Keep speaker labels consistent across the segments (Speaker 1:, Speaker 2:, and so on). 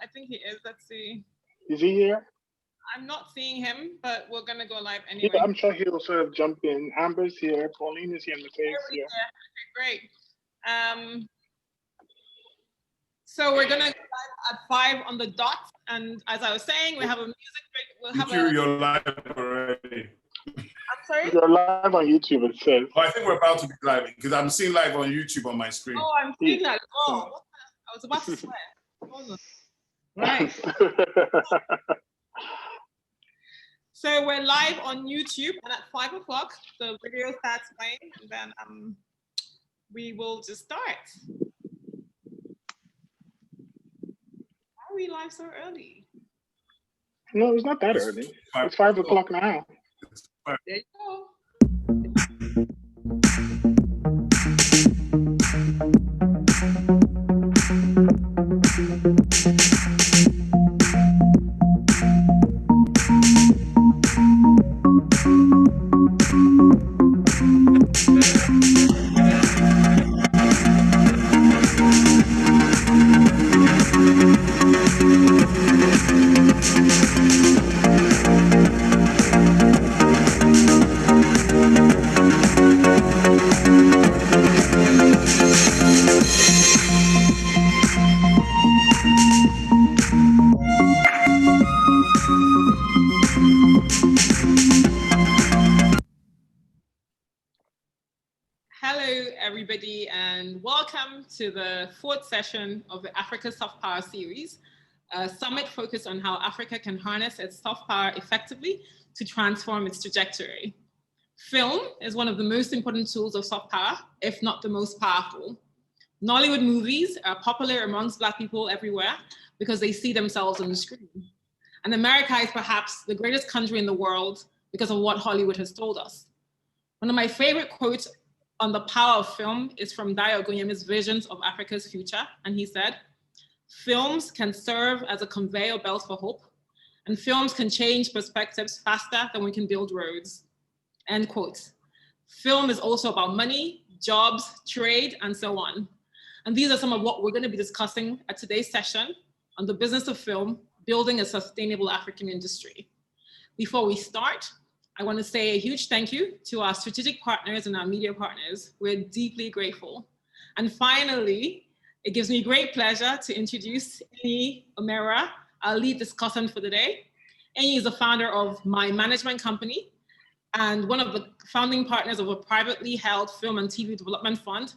Speaker 1: I think he is. Let's see.
Speaker 2: Is he here?
Speaker 1: I'm not seeing him, but we're gonna go live anyway.
Speaker 2: Yeah, I'm sure he'll sort of jump in. Amber's here. Pauline is here in the face. Yeah.
Speaker 1: Okay, great. So we're gonna go live at 5 on the dot, and as I was saying, we have a music break. We'll have
Speaker 3: You're live already.
Speaker 1: I'm sorry?
Speaker 2: You're live on YouTube, it says.
Speaker 3: Oh, I think we're about to be live because I'm seeing live on YouTube on my screen.
Speaker 1: Oh, I'm seeing that. Oh, I was about to swear. Hold on. Right. So we're live on YouTube, and at 5 o'clock, the video starts playing, and then we will just start. Why are we live so early?
Speaker 2: No, it's not that early. It's 5 o'clock now.
Speaker 1: There you go. Everybody, and welcome to the 4th session of the Africa Soft Power series, a summit focused on how Africa can harness its soft power effectively to transform its trajectory. Film is one of the most important tools of soft power, if not the most powerful. Nollywood movies are popular amongst Black people everywhere because they see themselves on the screen. And America is perhaps the greatest country in the world because of what Hollywood has told us. One of my favorite quotes on the power of film is from Dayo Ogunyemi's Visions of Africa's Future. And he said, films can serve as a conveyor belt for hope, and films can change perspectives faster than we can build roads, end quote. Film is also about money, jobs, trade, and so on. And these are some of what we're gonna be discussing at today's session on the business of film, building a sustainable African industry. Before we start, I want to say a huge thank you to our strategic partners and our media partners. We're deeply grateful. And finally, it gives me great pleasure to introduce Enyi Omeruah, our lead discussant for the day. Enyi is the founder of My Management Company and one of the founding partners of a privately held film and TV development fund,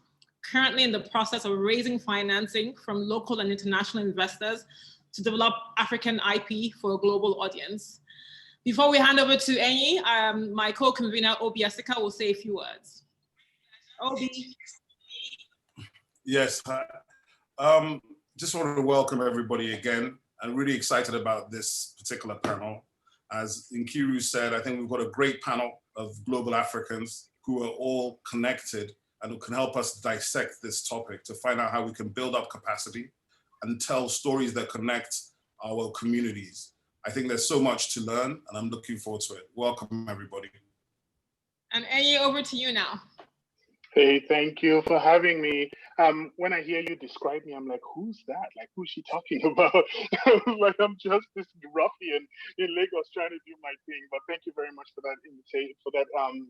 Speaker 1: currently in the process of raising financing from local and international investors to develop African IP for a global audience. Before we hand over to Enyi, my co-convener, Obi Asika, will say a few words. Obi.
Speaker 3: Yes, just wanted to welcome everybody again. I'm really excited about this particular panel. As Nkiru said, I think we've got a great panel of global Africans who are all connected and who can help us dissect this topic to find out how we can build up capacity and tell stories that connect our communities. I think there's so much to learn, and I'm looking forward to it. Welcome, everybody.
Speaker 1: And Enyi, over to you now.
Speaker 2: Hey, thank you for having me. When I hear you describe me, I'm like, who's that? Like, who's she talking about? Like, I'm just this ruffian in Lagos trying to do my thing. But thank you very much for that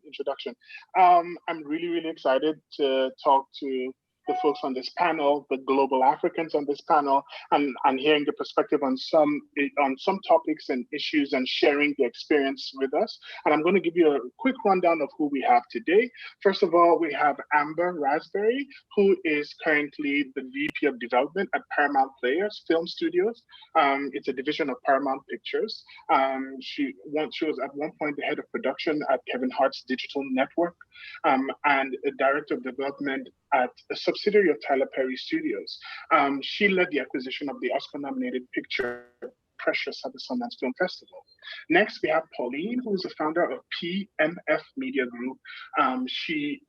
Speaker 2: introduction. I'm really, really excited to talk to the folks on this panel, the global Africans on this panel, and hearing the perspective on some topics and issues and sharing the experience with us. And I'm going to give you a quick rundown of who we have today. First of all, we have Amber Rasberry, who is currently the VP of Development at Paramount Players Film Studios. It's a division of Paramount Pictures. She was at one point the head of production at Kevin Hart's Digital Network, and a director of development at a subsidiary of Tyler Perry Studios. She led the acquisition of the Oscar-nominated picture Precious at the Sundance Film Festival. Next, we have Pauline, who is the founder of PMF Media Group. She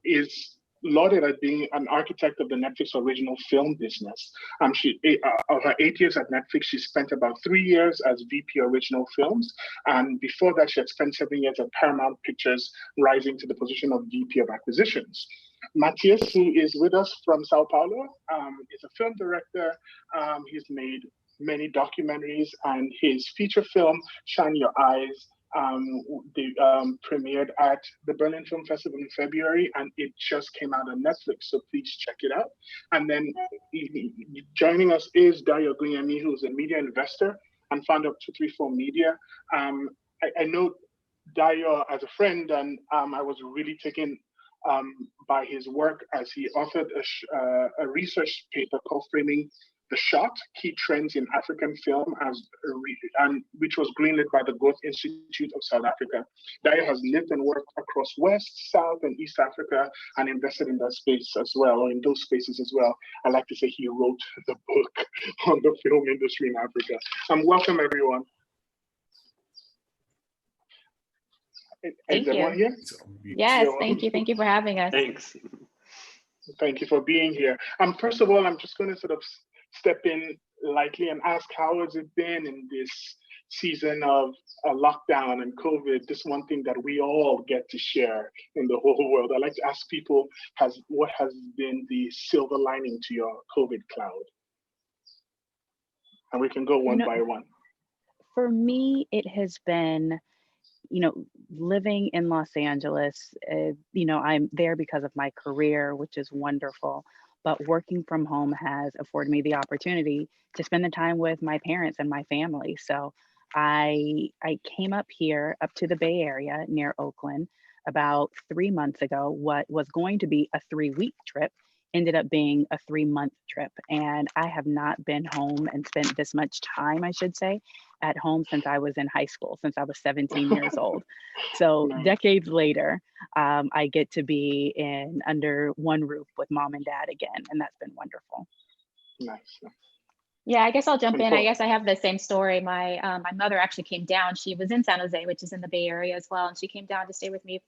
Speaker 2: is lauded as being an architect of the Netflix original film business. Of her 8 years at Netflix, she spent about 3 years as VP Original Films. And before that, she had spent 7 years at Paramount Pictures, rising to the position of VP of Acquisitions. Matias, who is with us from Sao Paulo, is a film director. He's made many documentaries, and his feature film, Shine Your Eyes, premiered at the Berlin Film Festival in February, and it just came out on Netflix, so please check it out. And then joining us is Dayo Ogunyemi, who's a media investor and founder of 234 Media. I know Dayo as a friend, and I was really taken by his work as he authored a research paper called Framing the Shot, Key Trends in African Film, and which was greenlit by the Growth Institute of South Africa. Dayo has lived and worked across West, South, and East Africa, and invested in that space as well, or in those spaces as well. I like to say he wrote the book on the film industry in Africa. Welcome, everyone.
Speaker 4: Thank you.
Speaker 2: Here?
Speaker 4: Yes, thank you. Thank you for having us.
Speaker 5: Thanks.
Speaker 2: Thank you for being here. First of all, I'm just going to sort of step in lightly and ask, how has it been in this season of lockdown and COVID? This one thing that we all get to share in the whole world. I'd like to ask people, what has been the silver lining to your COVID cloud? And we can go one by one.
Speaker 4: For me, it has been, living in Los Angeles, I'm there because of my career, which is wonderful, but working from home has afforded me the opportunity to spend the time with my parents and my family. So I came up here, up to the Bay Area near Oakland about 3 months ago. What was going to be a 3-week trip ended up being a 3-month trip. And I have not been home and spent this much time, I should say, at home since I was in high school, since I was 17 years old. So decades later, I get to be under one roof with mom and dad again, and that's been wonderful.
Speaker 2: Nice.
Speaker 4: Yeah, I guess I'll jump in. I guess I have the same story. My mother actually came down. She was in San Jose, which is in the Bay Area as well, and she came down to stay with me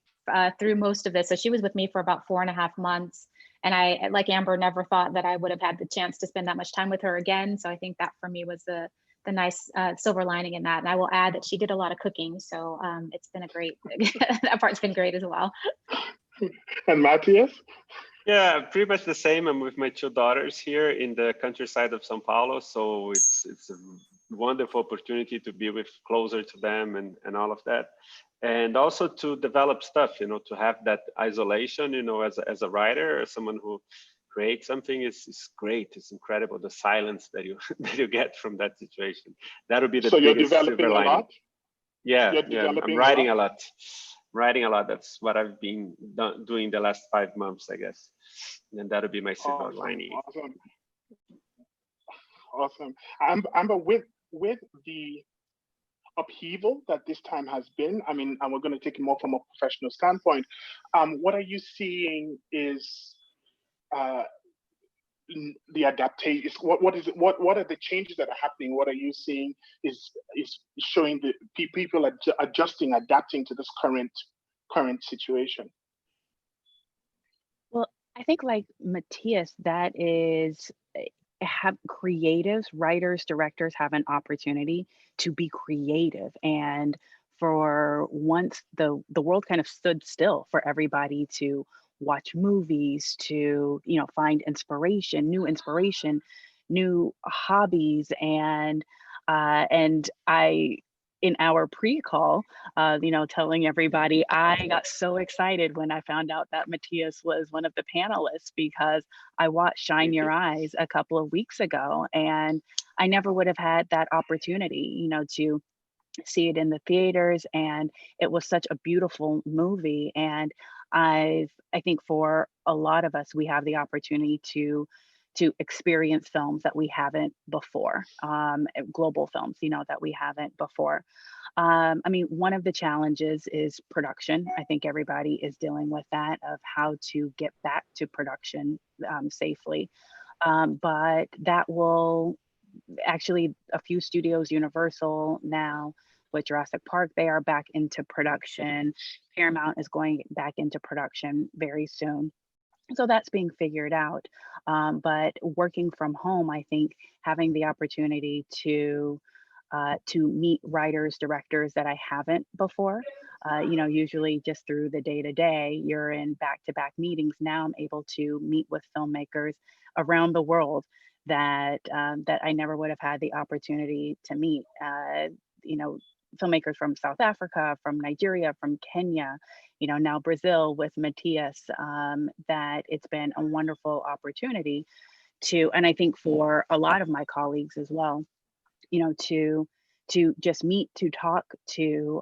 Speaker 4: through most of this. So she was with me for about 4.5 months. And I, like Amber, never thought that I would have had the chance to spend that much time with her again. So I think that for me was the nice silver lining in that. And I will add that she did a lot of cooking. So it's been a great, that part's been great as well.
Speaker 2: And Matias?
Speaker 5: Yeah, pretty much the same. I'm with my 2 daughters here in the countryside of Sao Paulo. So it's a wonderful opportunity to be closer to them and all of that. And also to develop stuff, to have that isolation, as a writer or someone who creates something is great. It's incredible, the silence that you get from that situation. That would be the biggest silver lining. A lot? Yeah, I'm writing a lot. That's what I've been doing the last 5 months, I guess. And that'll be my silver lining.
Speaker 2: Awesome. Amber, with the upheaval that this time has been, and we're going to take it more from a professional standpoint, what are you seeing is the adaptation? What are the changes that are happening? What are you seeing is showing the people adapting to this current situation?
Speaker 4: Well, I think like Matias, that is, have creatives, writers, directors have an opportunity to be creative. And for once, the world kind of stood still for everybody to watch movies, to find inspiration, new hobbies. And I, in our pre-call, telling everybody, I got so excited when I found out that Matias was one of the panelists, because I watched Shine Your Eyes a couple of weeks ago, and I never would have had that opportunity, to see it in the theaters. And it was such a beautiful movie. And I think for a lot of us, we have the opportunity to experience films that we haven't before, global films, that we haven't before. One of the challenges is production. I think everybody is dealing with that, of how to get back to production safely. But that will actually, a few studios, Universal now with Jurassic Park, they are back into production. Paramount is going back into production very soon. So that's being figured out. But working from home, I think having the opportunity to to meet writers, directors that I haven't before. Usually just through the day-to-day, you're in back-to-back meetings. Now I'm able to meet with filmmakers around the world that I never would have had the opportunity to meet. Filmmakers from South Africa, from Nigeria, from Kenya, now Brazil with Matias, that it's been a wonderful opportunity and I think for a lot of my colleagues as well, to just meet, to talk, to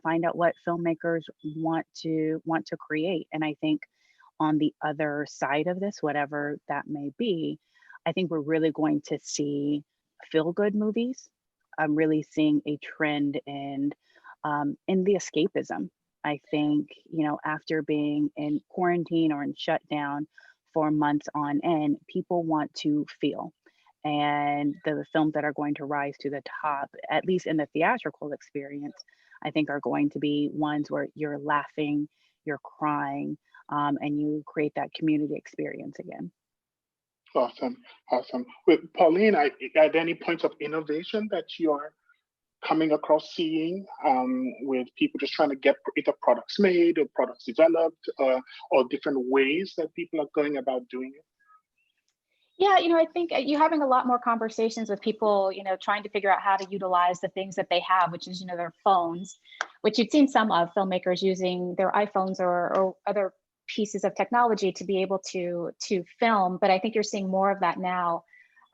Speaker 4: find out what filmmakers want to create. And I think on the other side of this, whatever that may be, I think we're really going to see feel-good movies. I'm really seeing a trend in the escapism. I think, after being in quarantine or in shutdown for months on end, people want to feel. And the films that are going to rise to the top, at least in the theatrical experience, I think are going to be ones where you're laughing, you're crying, and you create that community experience again.
Speaker 2: Awesome. With Pauline, are there any points of innovation that you're coming across seeing with people just trying to get either products made or products developed or different ways that people are going about doing it?
Speaker 6: Yeah, I think you're having a lot more conversations with people, trying to figure out how to utilize the things that they have, which is, their phones, which you've seen some of filmmakers using their iPhones or other pieces of technology to be able to film. But I think you're seeing more of that now.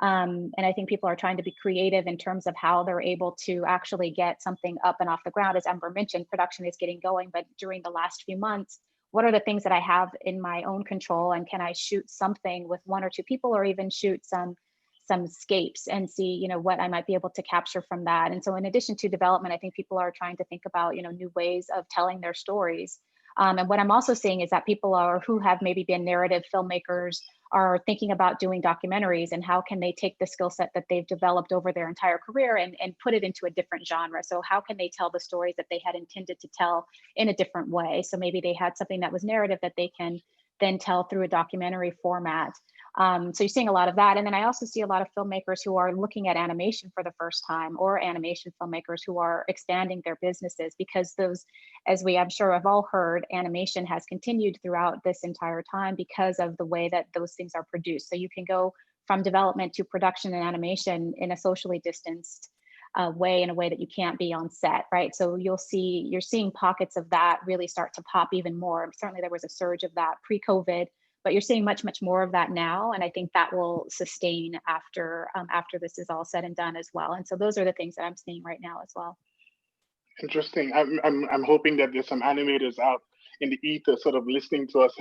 Speaker 6: And I think people are trying to be creative in terms of how they're able to actually get something up and off the ground. As Amber mentioned, production is getting going, but during the last few months, what are the things that I have in my own control, and can I shoot something with one or two people, or even shoot some scapes and see, what I might be able to capture from that. And so in addition to development, I think people are trying to think about, new ways of telling their stories. And what I'm also seeing is that people who have maybe been narrative filmmakers are thinking about doing documentaries, and how can they take the skill set that they've developed over their entire career and put it into a different genre. So how can they tell the stories that they had intended to tell in a different way? So maybe they had something that was narrative that they can then tell through a documentary format. So you're seeing a lot of that. And then I also see a lot of filmmakers who are looking at animation for the first time, or animation filmmakers who are expanding their businesses, because those, as I'm sure have all heard, animation has continued throughout this entire time because of the way that those things are produced. So you can go from development to production and animation in a socially distanced way, in a way that you can't be on set, right? So you're seeing pockets of that really start to pop even more. Certainly there was a surge of that pre-COVID, but you're seeing much, much more of that now. And I think that will sustain after this is all said and done as well. And so those are the things that I'm seeing right now as well.
Speaker 2: Interesting. I'm hoping that there's some animators out in the ether sort of listening to us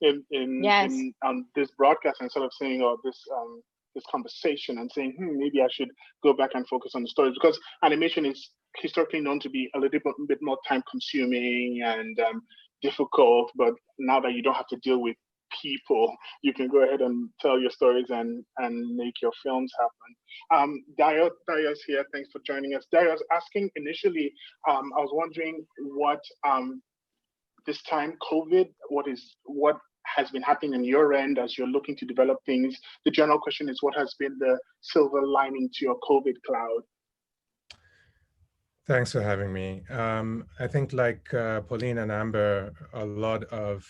Speaker 2: in on this broadcast and sort of saying, oh, this conversation, and saying, maybe I should go back and focus on the stories, because animation is historically known to be a little bit more time consuming and difficult. But now that you don't have to deal with people, you can go ahead and tell your stories and make your films happen. Dayo's here. Thanks for joining us. Dayo was asking initially, I was wondering what this time COVID, what has been happening on your end as you're looking to develop things. The general question is, what has been the silver lining to your COVID cloud?
Speaker 7: Thanks for having me. I think like Pauline and Amber, a lot of,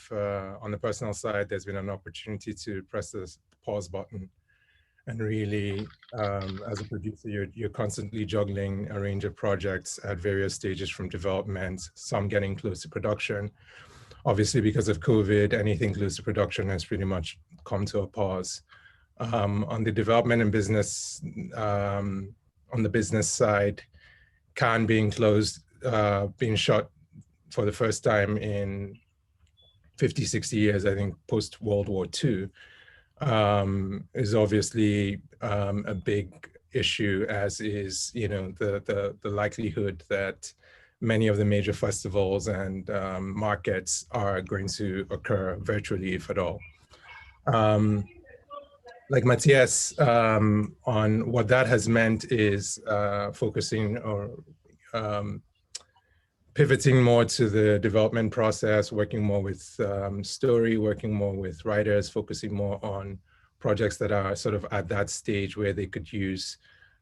Speaker 7: on the personal side, there's been an opportunity to press the pause button. And really, as a producer, you're constantly juggling a range of projects at various stages from development, some getting close to production. Obviously, because of COVID, anything close to production has pretty much come to a pause. On the development and business, on the business side, Cannes being closed, being shut for the first time in 50, 60 years, I think post World War II, is obviously a big issue, as is, the likelihood that many of the major festivals and markets are going to occur virtually, if at all. Like Matias, on what that has meant is focusing or pivoting more to the development process, working more with story, working more with writers, focusing more on projects that are sort of at that stage where they could use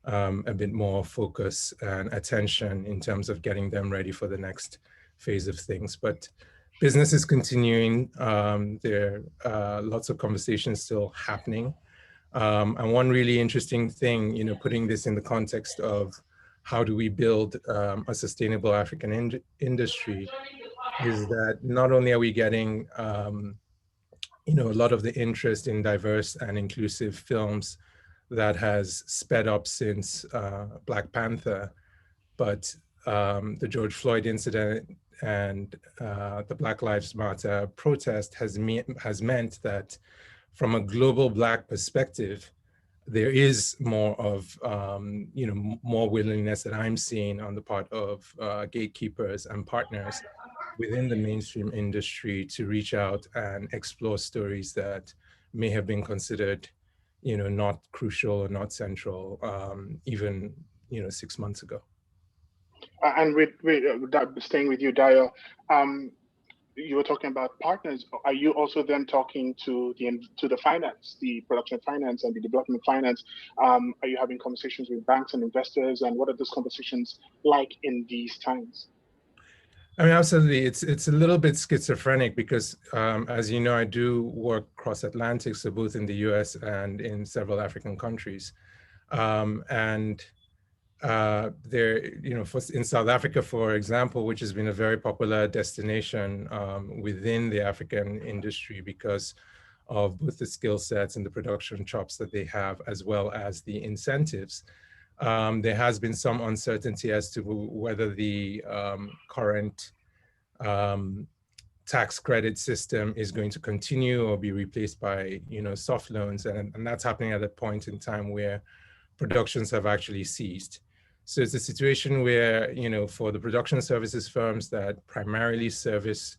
Speaker 7: a bit more focus and attention in terms of getting them ready for the next phase of things. But business is continuing. There are lots of conversations still happening. And one really interesting thing, you know, putting this in the context of how do we build a sustainable African industry, is that not only are we getting, you know, a lot of the interest in diverse and inclusive films that has sped up since Black Panther, but the George Floyd incident and the Black Lives Matter protest has meant that from a global Black perspective, there is more of, you know, more willingness that I'm seeing on the part of gatekeepers and partners within the mainstream industry to reach out and explore stories that may have been considered, you know, not crucial or not central, even, you know, 6 months ago.
Speaker 2: And with staying with you, Dayo, you were talking about partners. Are you also then talking to the finance, the production finance and the development finance? Are you having conversations with banks and investors, and what are those conversations like in these times?
Speaker 7: I mean, absolutely. It's a little bit schizophrenic because, as you know, I do work cross-Atlantic, so both in the US and in several African countries. There, you know, in South Africa, for example, which has been a very popular destination within the African industry because of both the skill sets and the production chops that they have, as well as the incentives. There has been some uncertainty as to whether the current tax credit system is going to continue or be replaced by, you know, soft loans, and that's happening at a point in time where productions have actually ceased. So it's a situation where, you know, for the production services firms that primarily service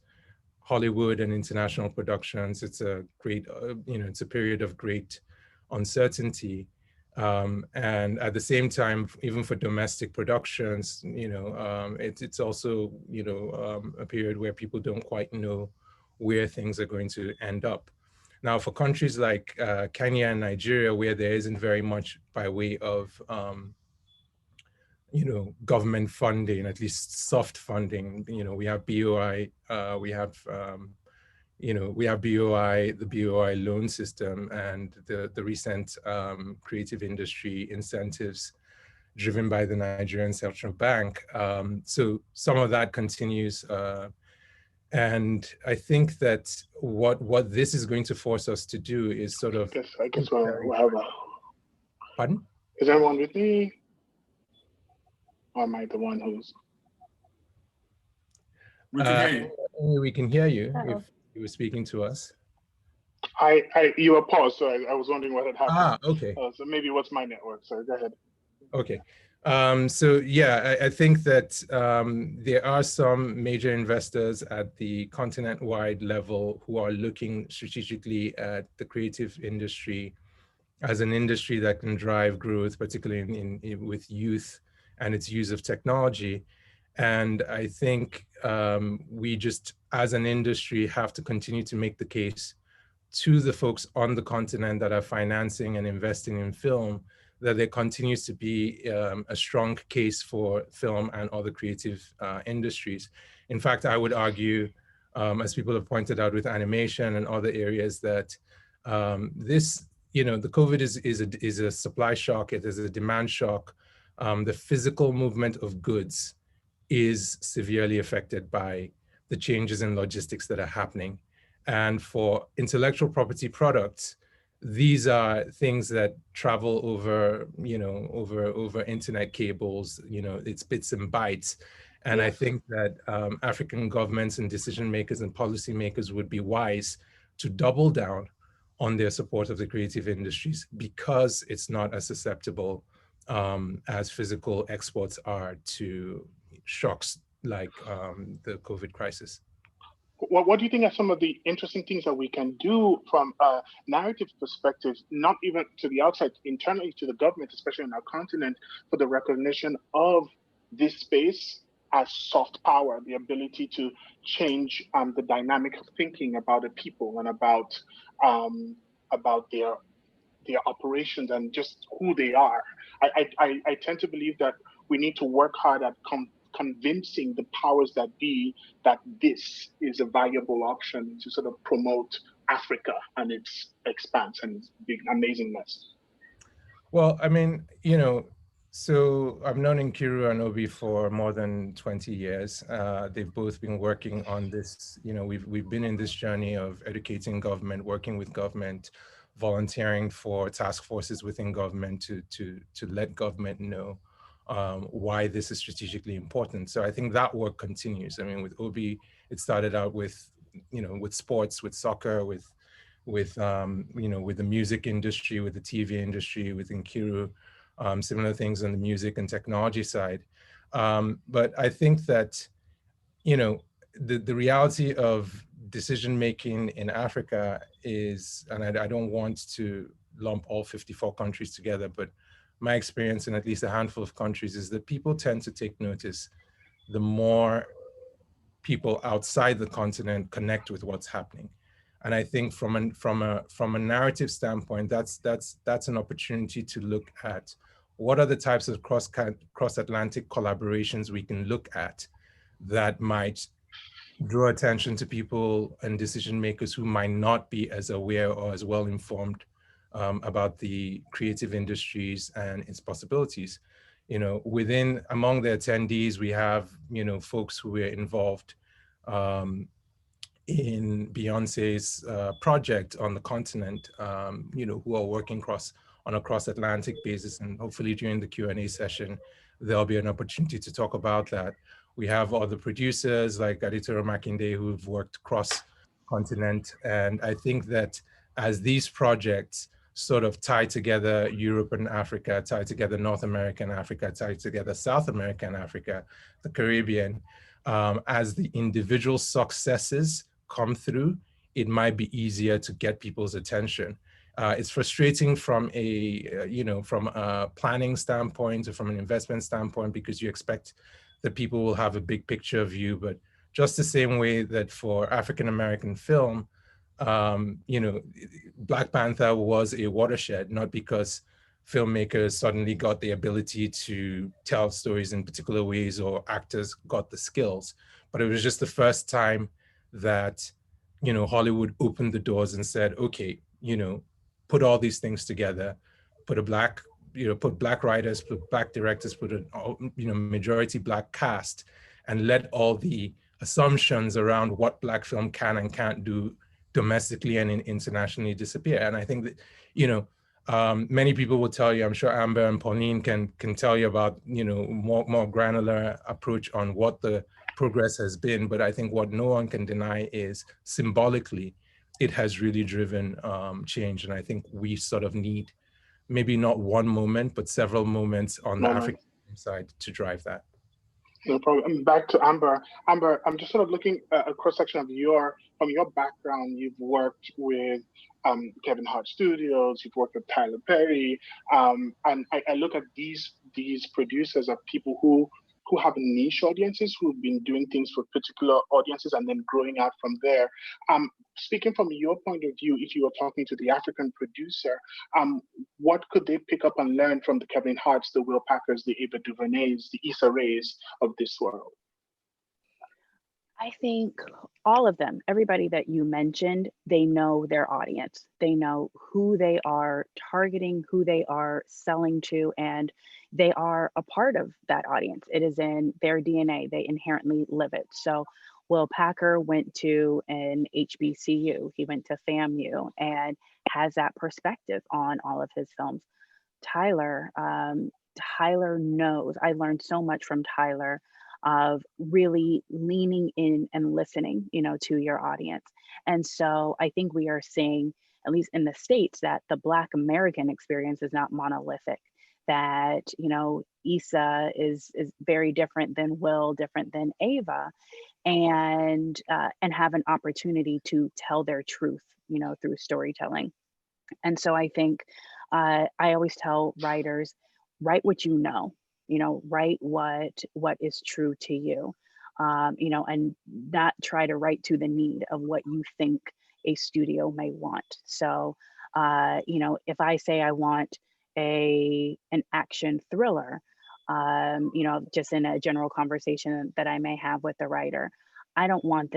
Speaker 7: Hollywood and international productions, it's a great, you know, it's a period of great uncertainty. And at the same time, even for domestic productions, you know, it's also, you know, a period where people don't quite know where things are going to end up. Now, for countries like Kenya and Nigeria, where there isn't very much by way of, you know, government funding, at least soft funding, you know, we have BOI, we have, you know, we have BOI, the BOI loan system, and the recent creative industry incentives driven by the Nigerian Central Bank. So some of that continues. And I think that what this is going to force us to do is sort of...
Speaker 2: I guess we'll have a...
Speaker 7: Pardon?
Speaker 2: Is everyone with me? Or am I the one who's...
Speaker 3: We can hear you.
Speaker 7: We can hear you if you were speaking to us.
Speaker 2: You were paused, so I was wondering what had happened.
Speaker 7: Ah, okay.
Speaker 2: So maybe what's my network, so go ahead.
Speaker 7: Okay. So yeah, I think that there are some major investors at the continent-wide level who are looking strategically at the creative industry as an industry that can drive growth, particularly with youth and its use of technology. And I think we just, as an industry, have to continue to make the case to the folks on the continent that are financing and investing in film that there continues to be a strong case for film and other creative industries. In fact, I would argue, as people have pointed out with animation and other areas, that this, you know, the COVID is a supply shock, it is a demand shock. The physical movement of goods is severely affected by the changes in logistics that are happening. And for intellectual property products, these are things that travel over, you know, over internet cables, you know, it's bits and bytes. And I think that African governments and decision makers and policymakers would be wise to double down on their support of the creative industries because it's not as susceptible as physical exports are to shocks like the COVID crisis.
Speaker 2: What do you think are some of the interesting things that we can do from a narrative perspective, not even to the outside, internally to the government, especially on our continent, for the recognition of this space as soft power, the ability to change the dynamic of thinking about a people and about their operations and just who they are. I tend to believe that we need to work hard at convincing the powers that be that this is a viable option to sort of promote Africa and its expanse and its big amazingness.
Speaker 7: Well, I mean, so I've known Nkiru and Obi for more than 20 years. They've both been working on this, we've been in this journey of educating government, working with government, volunteering for task forces within government to let government know why this is strategically important. So I think that work continues. I mean, with Obi, it started out with, with sports, with soccer, with the music industry, with the TV industry, with Nkiru, similar things on the music and technology side. But I think that, the reality of decision-making in Africa is, and I don't want to lump all 54 countries together, but my experience in at least a handful of countries is that people tend to take notice the more people outside the continent connect with what's happening. And I think from a narrative standpoint, that's an opportunity to look at what are the types of cross-Atlantic collaborations we can look at that might draw attention to people and decision makers who might not be as aware or as well informed about the creative industries and its possibilities. Among the attendees, we have, folks who were involved in Beyonce's project on the continent, who are working on a cross-Atlantic basis, and hopefully during the Q&A session, there'll be an opportunity to talk about that. We have other producers like Aditoro Makinde who've worked cross-continent, and I think that as these projects sort of tie together Europe and Africa, tie together North America and Africa, tie together South America and Africa, the Caribbean, as the individual successes come through, it might be easier to get people's attention. It's frustrating from a planning standpoint or from an investment standpoint, because you expect that people will have a big picture view, but just the same way that for African-American film, Black Panther was a watershed, not because filmmakers suddenly got the ability to tell stories in particular ways or actors got the skills, but it was just the first time that, Hollywood opened the doors and said, okay, put all these things together, put put Black writers, put Black directors, put a, majority Black cast, and let all the assumptions around what Black film can and can't do domestically and internationally disappear. And I think that, many people will tell you, I'm sure Amber and Pauline can tell you about, more granular approach on what the progress has been. But I think what no one can deny is symbolically, it has really driven change. And I think we sort of need maybe not one moment, but several moments on the African side to drive that.
Speaker 2: No problem. Back to Amber. Amber, I'm just sort of looking at a cross-section of from your background. You've worked with Kevin Hart Studios, you've worked with Tyler Perry, and I look at these producers of people who have niche audiences, who've been doing things for particular audiences and then growing out from there. Speaking from your point of view, if you were talking to the African producer, what could they pick up and learn from the Kevin Harts, the Will Packers, the Ava DuVernays, the Issa Raes of this world?
Speaker 4: I think all of them, everybody that you mentioned, they know their audience. They know who they are targeting, who they are selling to, and they are a part of that audience. It is in their DNA. They inherently live it. So Will Packer went to an HBCU. He went to FAMU and has that perspective on all of his films. Tyler knows. I learned so much from Tyler of really leaning in and listening, to your audience. And so I think we are seeing, at least in the States, that the Black American experience is not monolithic, that, Issa is very different than Will, different than Ava, and have an opportunity to tell their truth, through storytelling. And so I think I always tell writers, write what you know, write what is true to you, and not try to write to the need of what you think a studio may want. So, if I say I want an action thriller, you know, just in a general conversation that I may have with the writer, I don't want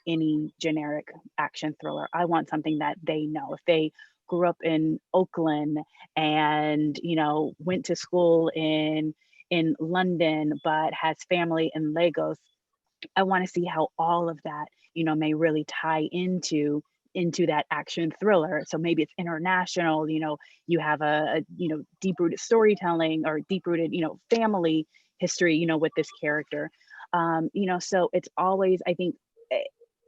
Speaker 4: any generic action thriller. I want something that they know. If they grew up in Oakland and, you know, went to school in London, but has family in Lagos, I want to see how all of that, you know, may really tie into that action thriller. So maybe it's international, you know, you have a you know, deep-rooted storytelling or deep-rooted, you know, family history, you know, with this character. You know, so it's always, I think,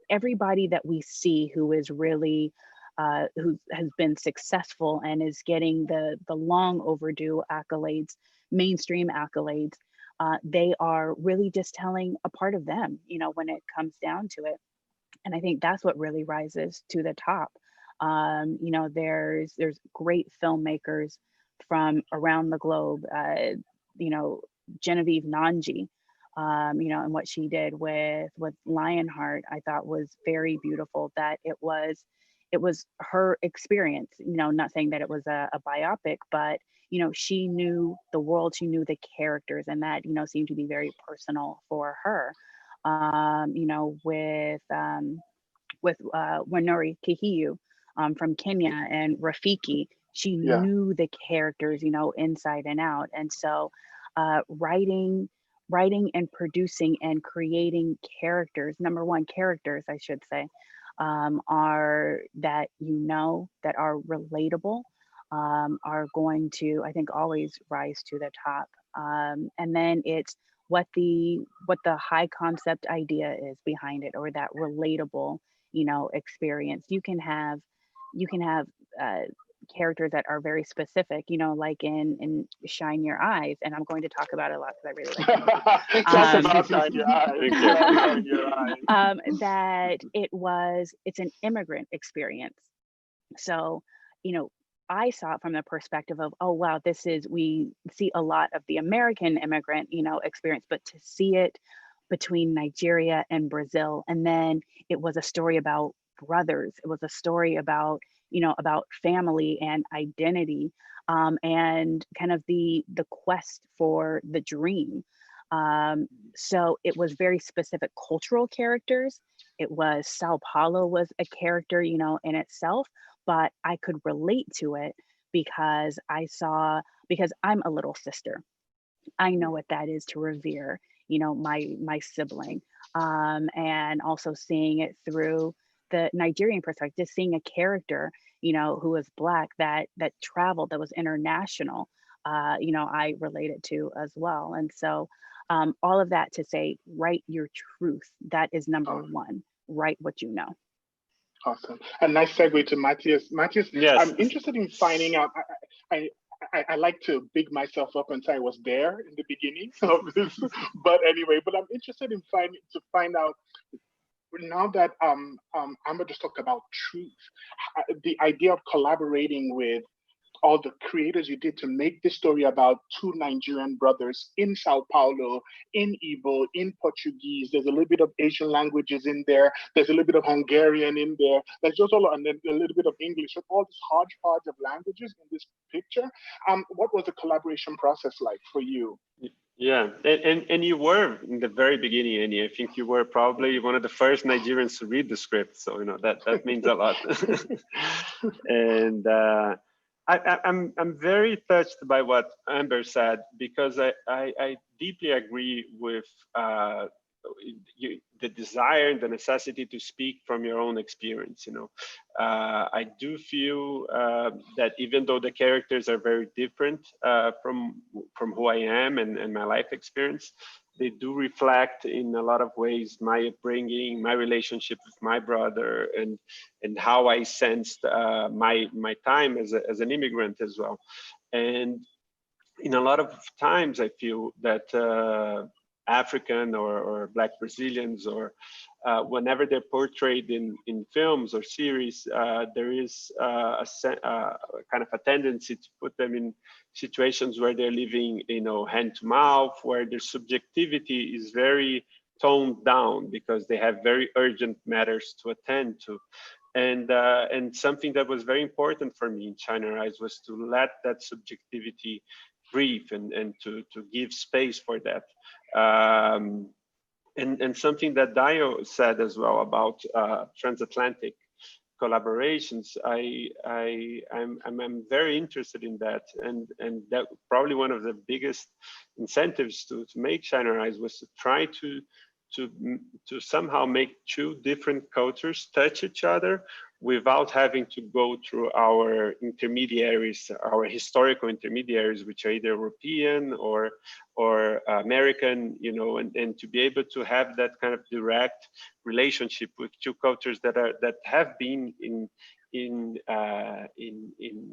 Speaker 4: everybody that we see who is really who has been successful and is getting the long overdue accolades, mainstream accolades, they are really just telling a part of them, you know, when it comes down to it. And I think that's what really rises to the top. You know, there's great filmmakers from around the globe. You know, Genevieve Nanji, you know, and what she did with Lionheart, I thought was very beautiful. That it was her experience. You know, not saying that it was a biopic, but you know, she knew the world, she knew the characters, and that, you know, seemed to be very personal for her. You know, with Wanori Kihiyu from Kenya and Rafiki, she knew the characters, you know, inside and out. And so writing and producing and creating characters, number one, characters, I should say, are that, you know, that are relatable, are going to, I think, always rise to the top. And then it's what the high concept idea is behind it, or that relatable, you know, experience. You can have characters that are very specific, you know, like in Shine Your Eyes, and I'm going to talk about it a lot because I really like it.
Speaker 2: Talk about Shine Your Eyes. Shine Your Eyes.
Speaker 4: That it's an immigrant experience. So, you know, I saw it from the perspective of, oh, wow, we see a lot of the American immigrant, you know, experience, but to see it between Nigeria and Brazil, and then it was a story about brothers. It was a story about, you know, about family and identity, and kind of the quest for the dream. So it was very specific cultural characters. It was Sao Paulo was a character, you know, in itself, but I could relate to it because because I'm a little sister. I know what that is to revere, you know, my sibling, and also seeing it through the Nigerian perspective, seeing a character, you know, who was Black, that traveled, that was international, you know, I related to as well. And so all of that to say, write your truth. That is number one. Write what you know.
Speaker 2: Awesome. A nice segue to Matias. Matias,
Speaker 5: yes.
Speaker 2: I'm interested in finding out. I like to big myself up and say I was there in the beginning of this, but anyway, but I'm interested in find out now that Amber just talked about truth, the idea of collaborating with all the creators you did to make this story about two Nigerian brothers in Sao Paulo, in Igbo, in Portuguese. There's a little bit of Asian languages in there. There's a little bit of Hungarian in there. There's just and then a little bit of English. So all this hodgepodge of languages in this picture. What was the collaboration process like for you?
Speaker 5: Yeah, and you were in the very beginning, Enyi. I think you were probably one of the first Nigerians to read the script. So, you know, that means a lot. And I'm very touched by what Amber said, because I deeply agree with the desire and the necessity to speak from your own experience. You know, I do feel that even though the characters are very different from who I am and my life experience, they do reflect in a lot of ways my upbringing, my relationship with my brother, and how I sensed my time as an immigrant as well. And in a lot of times, I feel that African or Black Brazilians, or whenever they're portrayed in films or series, there is a kind of a tendency to put them in situations where they're living, you know, hand to mouth, where their subjectivity is very toned down because they have very urgent matters to attend to. And something that was very important for me in China Rise was to let that subjectivity breathe and to give space for that. And something that Dayo said as well about transatlantic collaborations, I'm very interested in that, and that probably one of the biggest incentives to make China Rise was to try to somehow make two different cultures touch each other without having to go through our intermediaries, our historical intermediaries, which are either European or American, you know, and to be able to have that kind of direct relationship with two cultures that have been in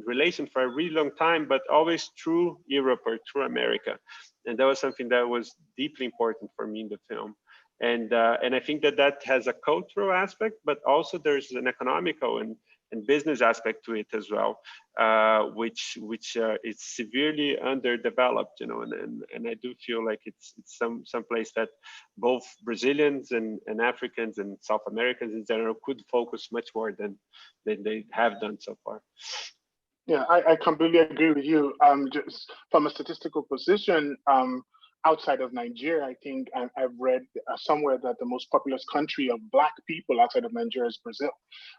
Speaker 5: relation for a really long time, but always through Europe or through America. And that was something that was deeply important for me in the film. And I think that has a cultural aspect, but also there's an economical and business aspect to it as well, which is severely underdeveloped, you know, and I do feel like it's some place that both Brazilians and Africans and South Americans in general could focus much more than they have done so far.
Speaker 2: Yeah, I completely agree with you. Just from a statistical position, outside of Nigeria, I think I've read somewhere that the most populous country of Black people outside of Nigeria is Brazil,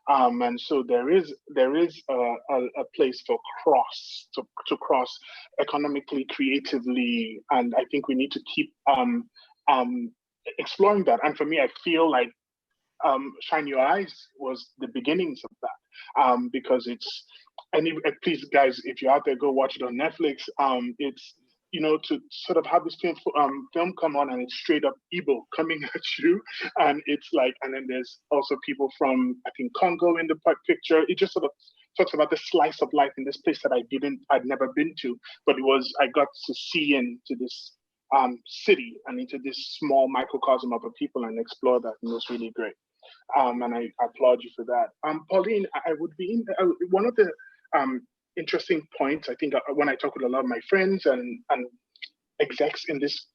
Speaker 2: and so there is a place for to cross economically, creatively, and I think we need to keep exploring that. And for me, I feel like Shine Your Eyes was the beginnings of that, because it's, and please guys, if you're out there, go watch it on Netflix. It's, you know, to sort of have this film come on and it's straight up Igbo coming at you, and it's like, and then there's also people from, I think, Congo in the picture. It just sort of talks about the slice of life in this place that I'd never been to, but I got to see into this city and into this small microcosm of a people and explore that, and it was really great. And I applaud you for that. Pauline, I would be one of the interesting points, I think, when I talk with a lot of my friends and execs in this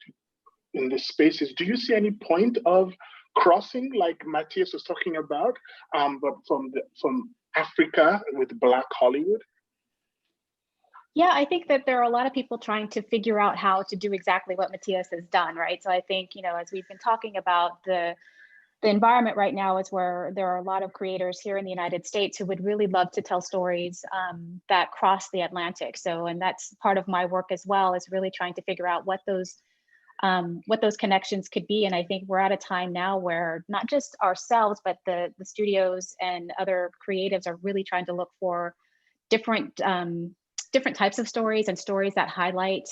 Speaker 2: space, is, do you see any point of crossing, like Matias was talking about, but from Africa with Black Hollywood?
Speaker 6: Yeah, I think that there are a lot of people trying to figure out how to do exactly what Matias has done, right? So I think, you know, as we've been talking about, the environment right now is where there are a lot of creators here in the United States who would really love to tell stories that cross the Atlantic. So, and that's part of my work as well, is really trying to figure out what those connections could be. And I think we're at a time now where not just ourselves, but the studios and other creatives are really trying to look for different types of stories and stories that highlight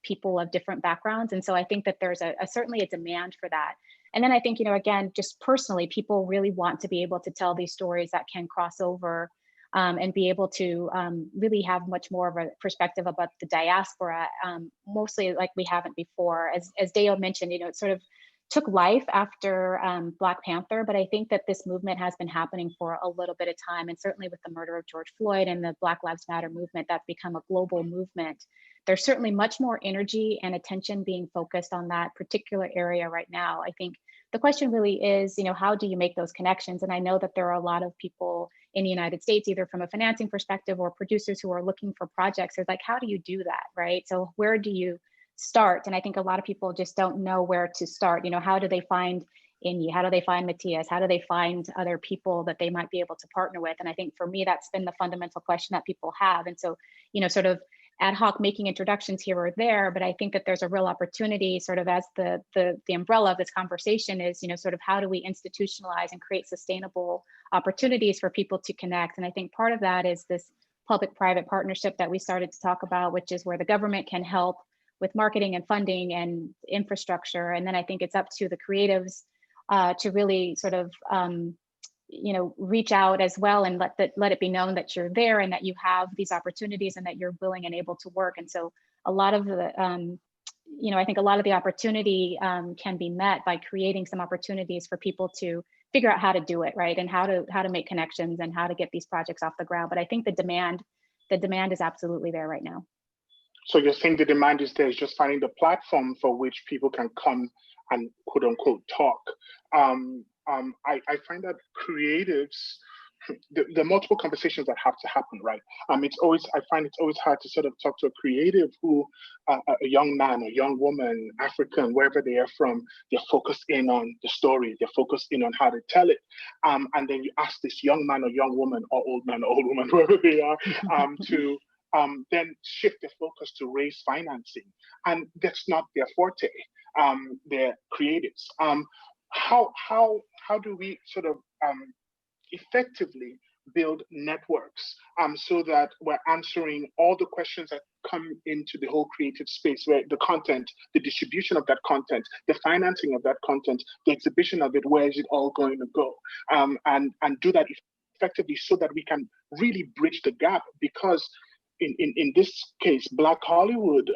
Speaker 6: people of different backgrounds. And so I think that there's certainly a demand for that. And then I think, you know, again, just personally, people really want to be able to tell these stories that can cross over and be able to really have much more of a perspective about the diaspora, mostly like we haven't before. As Dayo mentioned, you know, it sort of took life after Black Panther, but I think that this movement has been happening for a little bit of time. And certainly with the murder of George Floyd and the Black Lives Matter movement, that's become a global movement. There's certainly much more energy and attention being focused on that particular area right now. I think the question really is, you know, how do you make those connections? And I know that there are a lot of people in the United States, either from a financing perspective or producers who are looking for projects. It's like, how do you do that, right? So where do you start? And I think a lot of people just don't know where to start. You know, how do they find Enyi? How do they find Matias? How do they find other people that they might be able to partner with? And I think for me, that's been the fundamental question that people have. And so, you know, sort of ad hoc making introductions here or there, but I think that there's a real opportunity, sort of as the umbrella of this conversation is, you know, sort of how do we institutionalize and create sustainable opportunities for people to connect? And I think part of that is this public-private partnership that we started to talk about, which is where the government can help with marketing and funding and infrastructure. And then I think it's up to the creatives to really sort of, you know, reach out as well and let it be known that you're there and that you have these opportunities and that you're willing and able to work. And so a lot of the, you know, I think a lot of the opportunity can be met by creating some opportunities for people to figure out how to do it, right? And how to make connections and how to get these projects off the ground. But I think the demand is absolutely there right now.
Speaker 2: So you're saying the demand is there, is just finding the platform for which people can come and quote unquote talk. I find that creatives the multiple conversations that have to happen, right? I find it's always hard to sort of talk to a creative who, a young man or young woman, African, wherever they are from, they're focused in on the story, they're focused in on how to tell it. And then you ask this young man or young woman, or old man or old woman, whoever they are, to then shift their focus to raise financing. And that's not their forte. They're creatives. How do we sort of effectively build networks so that we're answering all the questions that come into the whole creative space, where the content, the distribution of that content, the financing of that content, the exhibition of it, where is it all going to go? And do that effectively so that we can really bridge the gap, because in this case, Black Hollywood,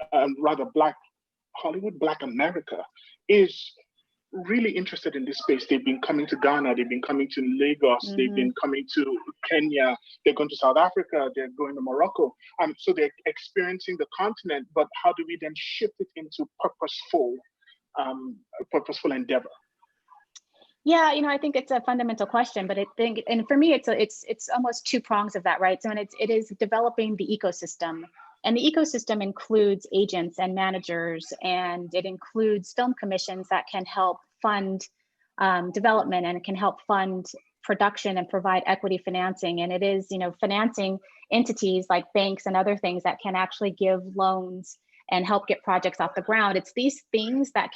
Speaker 2: Black Hollywood, Black America is really interested in this space. They've been coming to Ghana, they've been coming to Lagos, they've been coming to Kenya, they're going to South Africa, they're going to Morocco. So they're experiencing the continent, but how do we then shift it into purposeful endeavor?
Speaker 6: Yeah, I think it's a fundamental question, but and for me, it's almost two prongs of that, right? So it is developing the ecosystem. And the ecosystem includes agents and managers, and it includes film commissions that can help fund development, and it can help fund production and provide equity financing. And it is, financing entities like banks and other things that can actually give loans and help get projects off the ground. It's these things that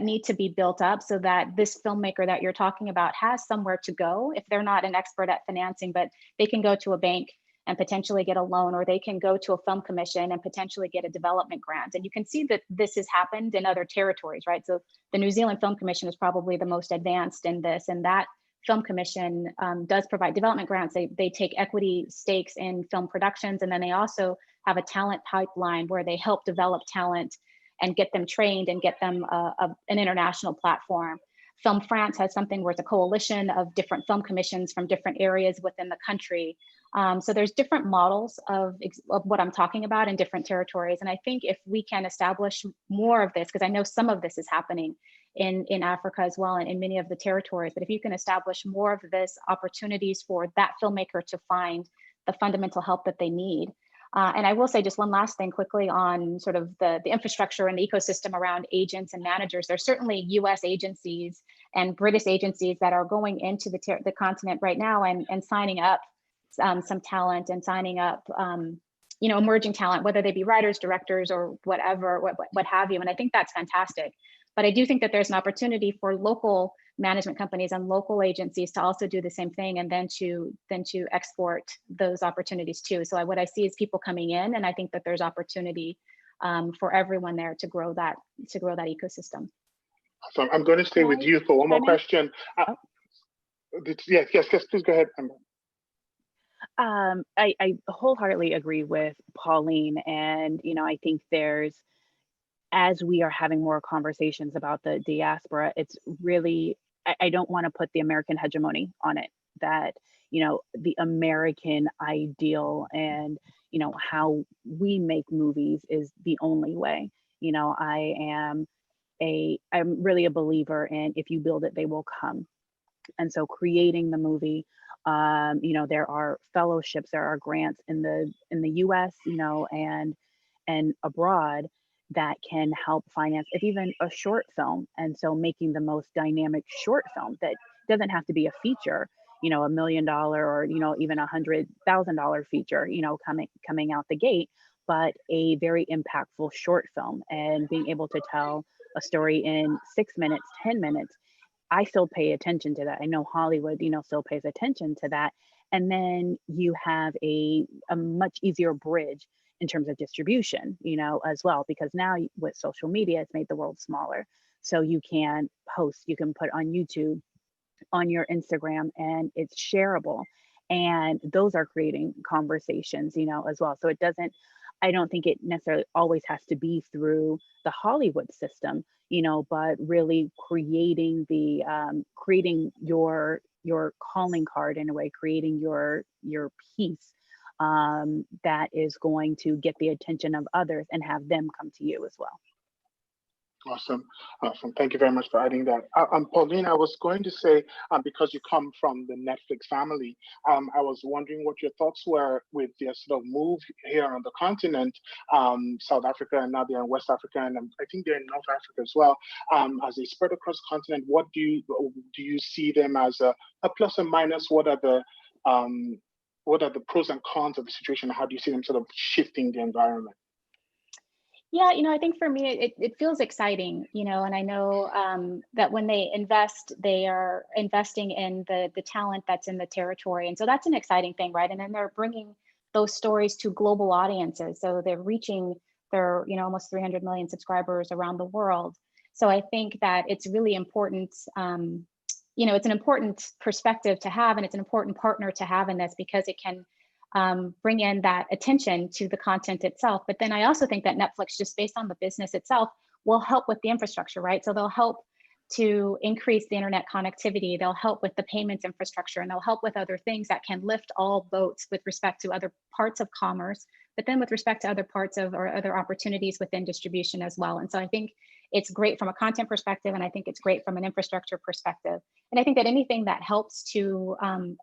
Speaker 6: need to be built up so that this filmmaker that you're talking about has somewhere to go if they're not an expert at financing, but they can go to a bank and potentially get a loan, or they can go to a film commission and potentially get a development grant. And you can see that this has happened in other territories, right? So the New Zealand Film Commission is probably the most advanced in this, and that film commission does provide development grants. They take equity stakes in film productions, and then they also have a talent pipeline where they help develop talent and get them trained and get them an international platform. Film France has something where it's a coalition of different film commissions from different areas within the country. So there's different models of what I'm talking about in different territories. And I think if we can establish more of this, because I know some of this is happening in Africa as well, and in many of the territories, but if you can establish more of this opportunities for that filmmaker to find the fundamental help that they need. And I will say just one last thing quickly on sort of the infrastructure and the ecosystem around agents and managers. There's certainly US agencies and British agencies that are going into the continent right now and signing up some talent and signing up emerging talent, whether they be writers, directors, or whatever, what have you. And I think that's fantastic. But I do think that there's an opportunity for local management companies and local agencies to also do the same thing, and then to export those opportunities too. So what I see is people coming in, and I think that there's opportunity for everyone there to grow that ecosystem.
Speaker 2: So I'm going to stay with you for one more question. Yes, please go ahead, Amber.
Speaker 4: I wholeheartedly agree with Pauline, and I think as we are having more conversations about the diaspora, it's really, I don't want to put the American hegemony on it, that the American ideal and how we make movies is the only way. I'm really a believer in, if you build it, they will come. And so creating the movie, there are fellowships, there are grants in the US, and abroad that can help finance if even a short film. And so making the most dynamic short film that doesn't have to be a feature, $1 million or even $100,000 feature, coming out the gate, but a very impactful short film, and being able to tell a story in 6 minutes, 10 minutes. I still pay attention to that. I know Hollywood, still pays attention to that. And then you have a much easier bridge in terms of distribution, as well, because now with social media, it's made the world smaller. So you can post, you can put on YouTube, on your Instagram, and it's shareable. And those are creating conversations, as well. So I don't think it necessarily always has to be through the Hollywood system, but really creating creating your calling card in a way, creating your piece that is going to get the attention of others and have them come to you as well.
Speaker 2: Awesome. Awesome. Thank you very much for adding that. Pauline, I was going to say, because you come from the Netflix family, I was wondering what your thoughts were with their sort of move here on the continent, South Africa, and now they're in West Africa, and I think they're in North Africa as well. As they spread across the continent, what do you see them as a plus and minus? What are the pros and cons of the situation? How do you see them sort of shifting the environment?
Speaker 6: Yeah, I think for me, it feels exciting, and I know that when they invest, they are investing in the talent that's in the territory. And so that's an exciting thing, right? And then they're bringing those stories to global audiences. So they're reaching their, almost 300 million subscribers around the world. So I think that it's really important, it's an important perspective to have, and it's an important partner to have in this, because it can bring in that attention to the content itself. But then I also think that Netflix, just based on the business itself, will help with the infrastructure, right? So they'll help to increase the internet connectivity. They'll help with the payments infrastructure, and they'll help with other things that can lift all boats with respect to other parts of commerce, but then with respect to other parts of, or other opportunities within distribution as well. And so I think it's great from a content perspective, and I think it's great from an infrastructure perspective. And I think that anything that helps to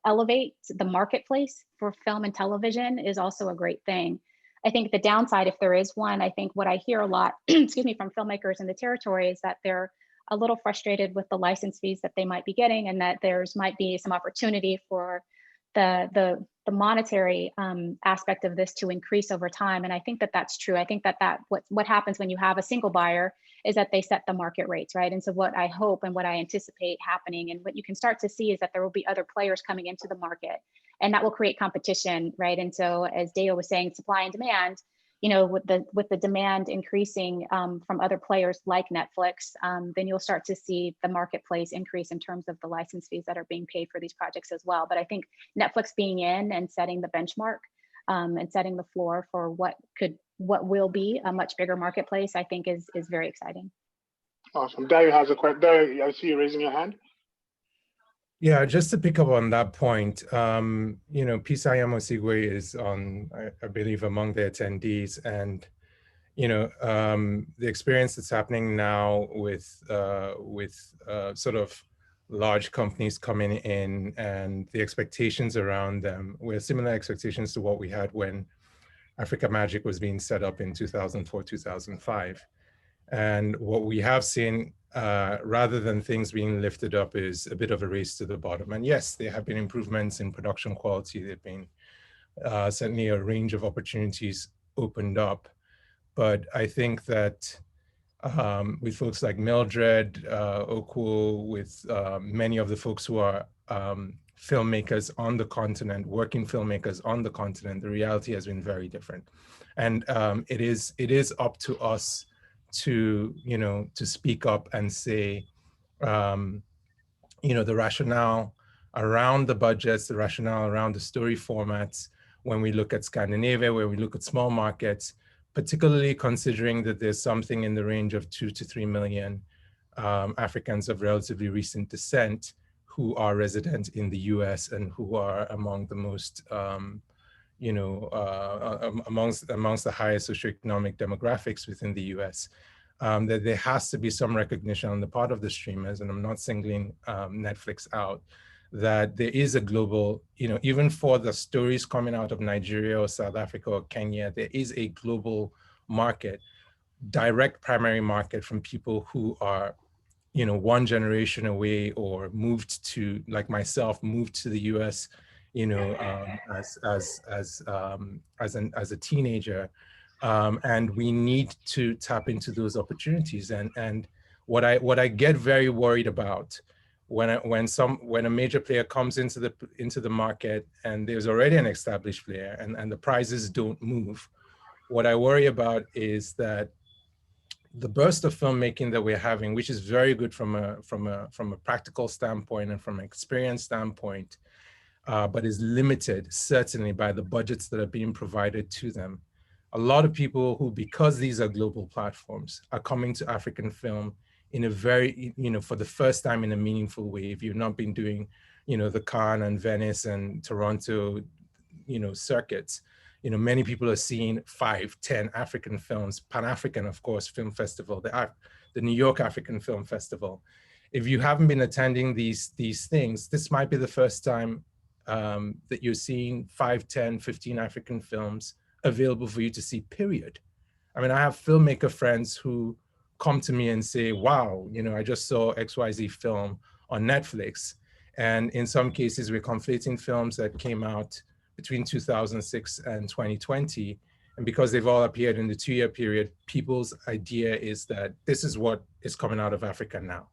Speaker 6: elevate the marketplace for film and television is also a great thing. I think the downside, if there is one, I think what I hear a lot, excuse me, from filmmakers in the territory is that they're a little frustrated with the license fees that they might be getting, and that there's might be some opportunity for the monetary aspect of this to increase over time. And I think that that's true. I think that what happens when you have a single buyer is that they set the market rates, right? And so what I hope and what I anticipate happening, and what you can start to see, is that there will be other players coming into the market, and that will create competition, right? And so, as Dayo was saying, supply and demand, with the demand increasing from other players like Netflix, then you'll start to see the marketplace increase in terms of the license fees that are being paid for these projects as well. But I think Netflix being in and setting the benchmark and setting the floor for what will be a much bigger marketplace, I think is very exciting. Awesome.
Speaker 2: Dayo has a question. Dayo, I see you raising your hand.
Speaker 7: Yeah, just to pick up on that point, Pisayam Osigwe is on, I believe, among the attendees, and the experience that's happening now with sort of large companies coming in, and the expectations around them were similar expectations to what we had when Africa Magic was being set up in 2004, 2005. And what we have seen, rather than things being lifted up, is a bit of a race to the bottom. And yes, there have been improvements in production quality. There have been certainly a range of opportunities opened up. But I think that with folks like Mildred, Okwo, with many of the folks who are filmmakers on the continent, working filmmakers on the continent, the reality has been very different. And it is up to us to speak up and say, the rationale around the budgets, the rationale around the story formats, when we look at Scandinavia, where we look at small markets, particularly considering that there's something in the range of 2 to 3 million Africans of relatively recent descent who are resident in the US, and who are among the most, amongst the highest socioeconomic demographics within the US, that there has to be some recognition on the part of the streamers, and I'm not singling Netflix out, that there is a global, even for the stories coming out of Nigeria or South Africa or Kenya, there is a global market, direct primary market, from people who are, one generation away, or moved to, like myself, moved to the US, as a teenager. And we need to tap into those opportunities. And what I get very worried about when a major player comes into the market, and there's already an established player, and the prices don't move, what I worry about is that the burst of filmmaking that we're having, which is very good from a practical standpoint and from an experience standpoint, but is limited certainly by the budgets that are being provided to them. A lot of people who, because these are global platforms, are coming to African film in a very, for the first time in a meaningful way. If you've not been doing, the Cannes and Venice and Toronto, circuits, many people are seeing 5, 10 African films, Pan-African, of course, Film Festival, the New York African Film Festival. If you haven't been attending these things, this might be the first time that you're seeing 5, 10, 15 African films available for you to see, period. I mean, I have filmmaker friends who come to me and say, wow, I just saw XYZ film on Netflix. And in some cases, we're conflating films that came out between 2006 and 2020. And because they've all appeared in the 2-year period, people's idea is that this is what is coming out of Africa now.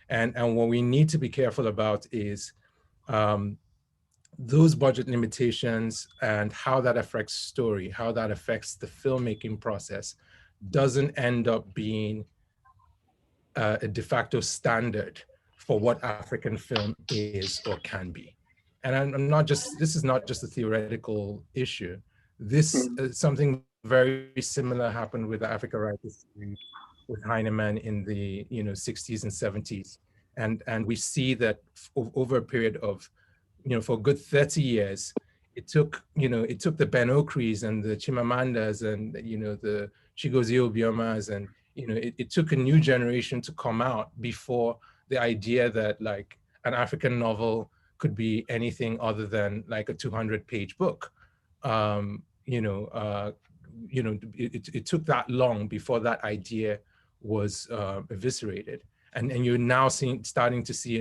Speaker 7: And what we need to be careful about is those budget limitations and how that affects story, how that affects the filmmaking process, doesn't end up being a de facto standard for what African film is or can be. And this is not just a theoretical issue. This is something very similar happened with the Africa Writers Series with Heinemann in the 60s and 70s. And we see that over a period of, for a good 30 years, it took the Ben Okris and the Chimamandas and, the Chigozie Obiomas, and, it took a new generation to come out before the idea that like an African novel could be anything other than like a 200-page book. It took that long before that idea was eviscerated. And you're now starting to see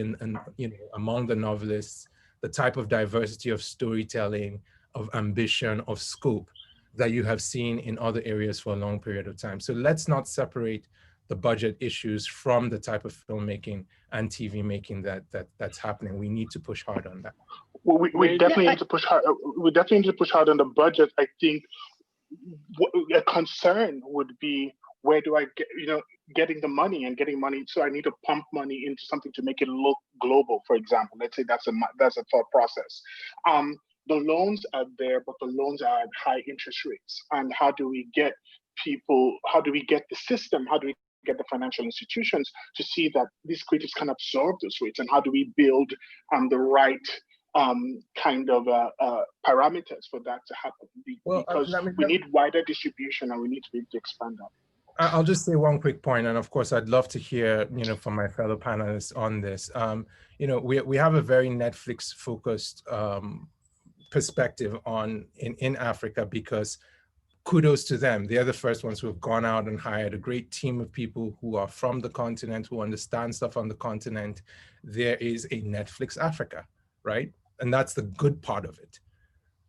Speaker 7: among the novelists, the type of diversity of storytelling, of ambition, of scope that you have seen in other areas for a long period of time. So let's not separate the budget issues from the type of filmmaking and TV making that's happening. We need to push hard on that.
Speaker 2: Well, we definitely need to push hard. We definitely need to push hard on the budget. I think a concern would be, where do I get, getting the money and getting money? So I need to pump money into something to make it look global, for example. Let's say that's a thought process. The loans are there, but the loans are at high interest rates. And how do we get people, how do we get the system, how do we get the financial institutions to see that these creatives can absorb those rates? And how do we build the right kind of parameters for that to happen? Because we need wider distribution and we need to be able to expand that.
Speaker 7: I'll just say one quick point, and of course, I'd love to hear, from my fellow panelists on this. We have a very Netflix-focused perspective in Africa, because kudos to them. They're the first ones who have gone out and hired a great team of people who are from the continent, who understand stuff on the continent. There is a Netflix Africa, right? And that's the good part of it.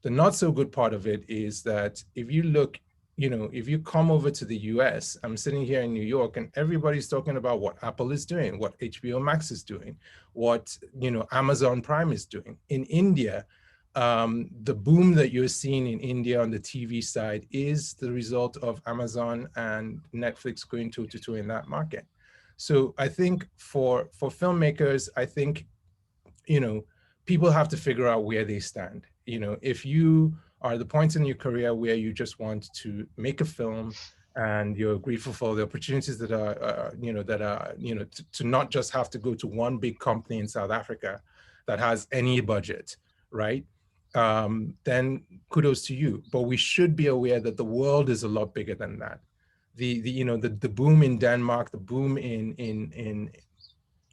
Speaker 7: The not so good part of it is that if you look, if you come over to the US, I'm sitting here in New York and everybody's talking about what Apple is doing, what HBO Max is doing, what, Amazon Prime is doing. In India, the boom that you're seeing in India on the TV side is the result of Amazon and Netflix going toe-to-toe in that market. So I think for filmmakers, I think, people have to figure out where they stand. If you are at the point in your career where you just want to make a film and you're grateful for the opportunities that are, to not just have to go to one big company in South Africa that has any budget, right? Then kudos to you. But we should be aware that the world is a lot bigger than that. The boom in Denmark, the boom in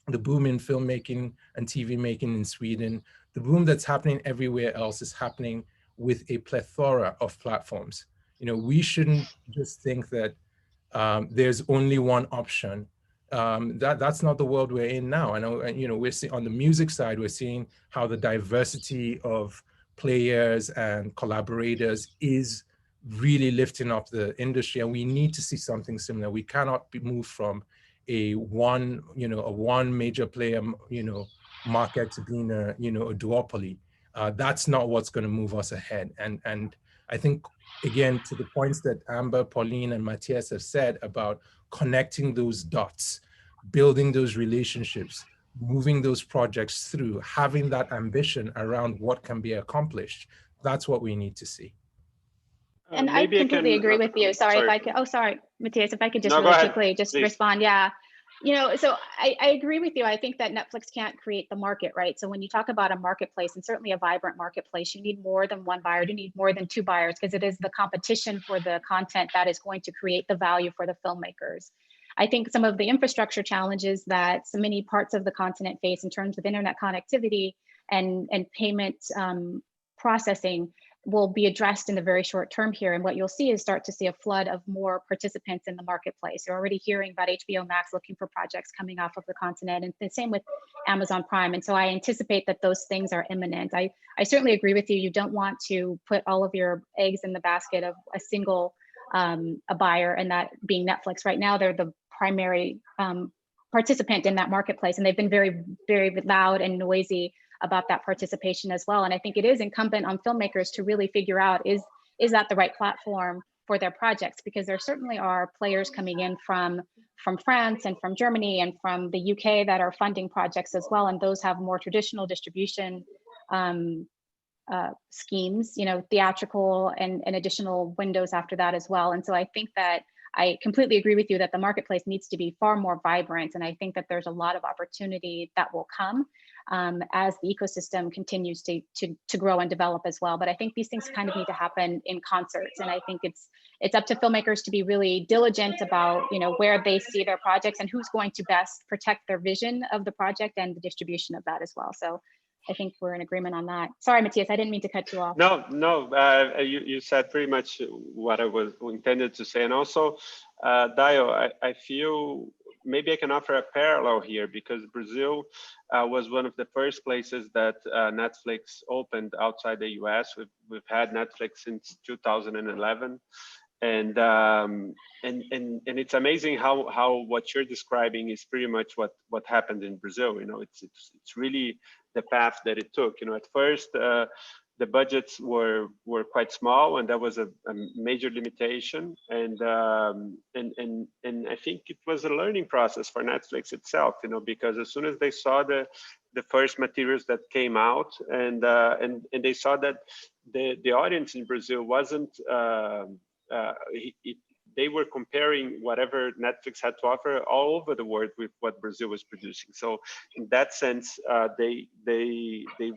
Speaker 7: filmmaking and TV making in Sweden, the boom that's happening everywhere else is happening with a plethora of platforms. We shouldn't just think that there's only one option. That's not the world we're in now. And we're seeing on the music side, we're seeing how the diversity of players and collaborators is really lifting up the industry, and we need to see something similar. We cannot be moved from a one major player, market to being a duopoly. That's not what's going to move us ahead. And I think, again, to the points that Amber, Pauline, and Matias have said about connecting those dots, building those relationships, moving those projects through, having that ambition around what can be accomplished, that's what we need to see.
Speaker 6: And I completely agree with you. Sorry, if I could, Matias, if I could just really quickly just respond. Yeah. You know, so I agree with you. I think that Netflix can't create the market, right? So when you talk about a marketplace, and certainly a vibrant marketplace, you need more than one buyer. You need more than two buyers, because it is the competition for the content that is going to create the value for the filmmakers. I think some of the infrastructure challenges that so many parts of the continent face in terms of internet connectivity and payment processing will be addressed in the very short term here. And what you'll see is start to see a flood of more participants in the marketplace. You're already hearing about HBO Max looking for projects coming off of the continent, and the same with Amazon Prime. And so I anticipate that those things are imminent. I certainly agree with you. You don't want to put all of your eggs in the basket of a single a buyer, and that being Netflix. Right now, they're the primary participant in that marketplace, and they've been very, very loud and noisy about that participation as well. And I think it is incumbent on filmmakers to really figure out, is that the right platform for their projects? Because there certainly are players coming in from France and from Germany and from the UK that are funding projects as well. And those have more traditional distribution schemes, you know, theatrical and additional windows after that as well. And so I think that I completely agree with you that the marketplace needs to be far more vibrant. And I think that there's a lot of opportunity that will come as the ecosystem continues to grow and develop as well. But I think these things kind of need to happen in concerts. And I think it's up to filmmakers to be really diligent about, you know, where they see their projects and who's going to best protect their vision of the project and the distribution of that as well. So I think we're in agreement on that. Sorry, Matias, I didn't mean to cut you off.
Speaker 5: No, you said pretty much what I was intended to say. And also, Dayo, I feel maybe I can offer a parallel here, because Brazil was one of the first places that Netflix opened outside the US. We've had Netflix since 2011. And it's amazing how what you're describing is pretty much what happened in Brazil. You know, it's really the path that it took. You know, at first the budgets were quite small, and that was a major limitation. And I think it was a learning process for Netflix itself. You know, because as soon as they saw the first materials that came out, and they saw that the audience in Brazil wasn't. They were comparing whatever Netflix had to offer all over the world with what Brazil was producing. So in that sense, they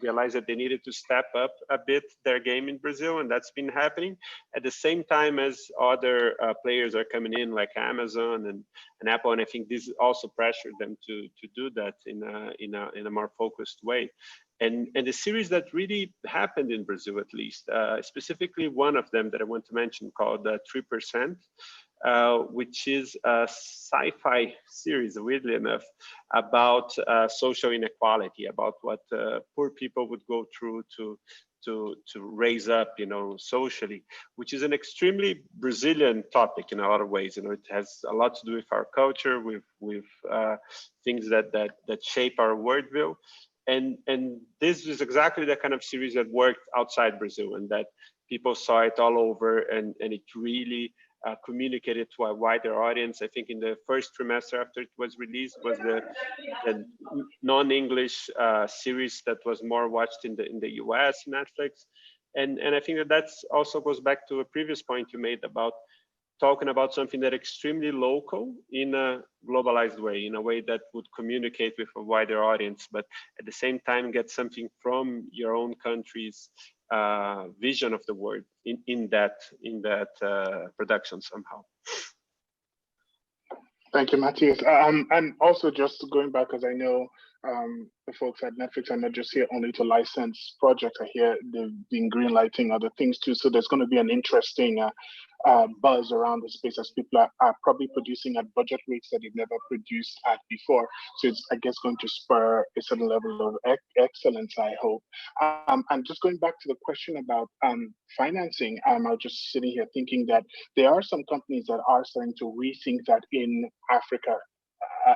Speaker 5: realized that they needed to step up a bit their game in Brazil, and that's been happening at the same time as other players are coming in, like Amazon and Apple. And I think this also pressured them to do that in a more focused way. And the series that really happened in Brazil, at least, specifically one of them that I want to mention called 3%, which is a sci-fi series, weirdly enough, about social inequality, about what poor people would go through to raise up, you know, socially, which is an extremely Brazilian topic in a lot of ways. You know, it has a lot to do with our culture, with things that shape our worldview. And this is exactly the kind of series that worked outside Brazil, and that people saw it all over, and it really communicated to a wider audience. I think in the first trimester after it was released was the non-English series that was more watched in the US, Netflix. And I think that also goes back to a previous point you made about talking about something that extremely local in a globalized way, in a way that would communicate with a wider audience, but at the same time get something from your own country's vision of the world in that production somehow.
Speaker 2: Thank you, Matias. And also just going back, because I know the folks at Netflix are not just here only to license projects. I hear they've been greenlighting other things too. So there's going to be an interesting buzz around the space as people are probably producing at budget rates that they've never produced at before. So it's, I guess, going to spur a certain level of excellence, I hope. And just going back to the question about financing, I was just sitting here thinking that there are some companies that are starting to rethink that in Africa.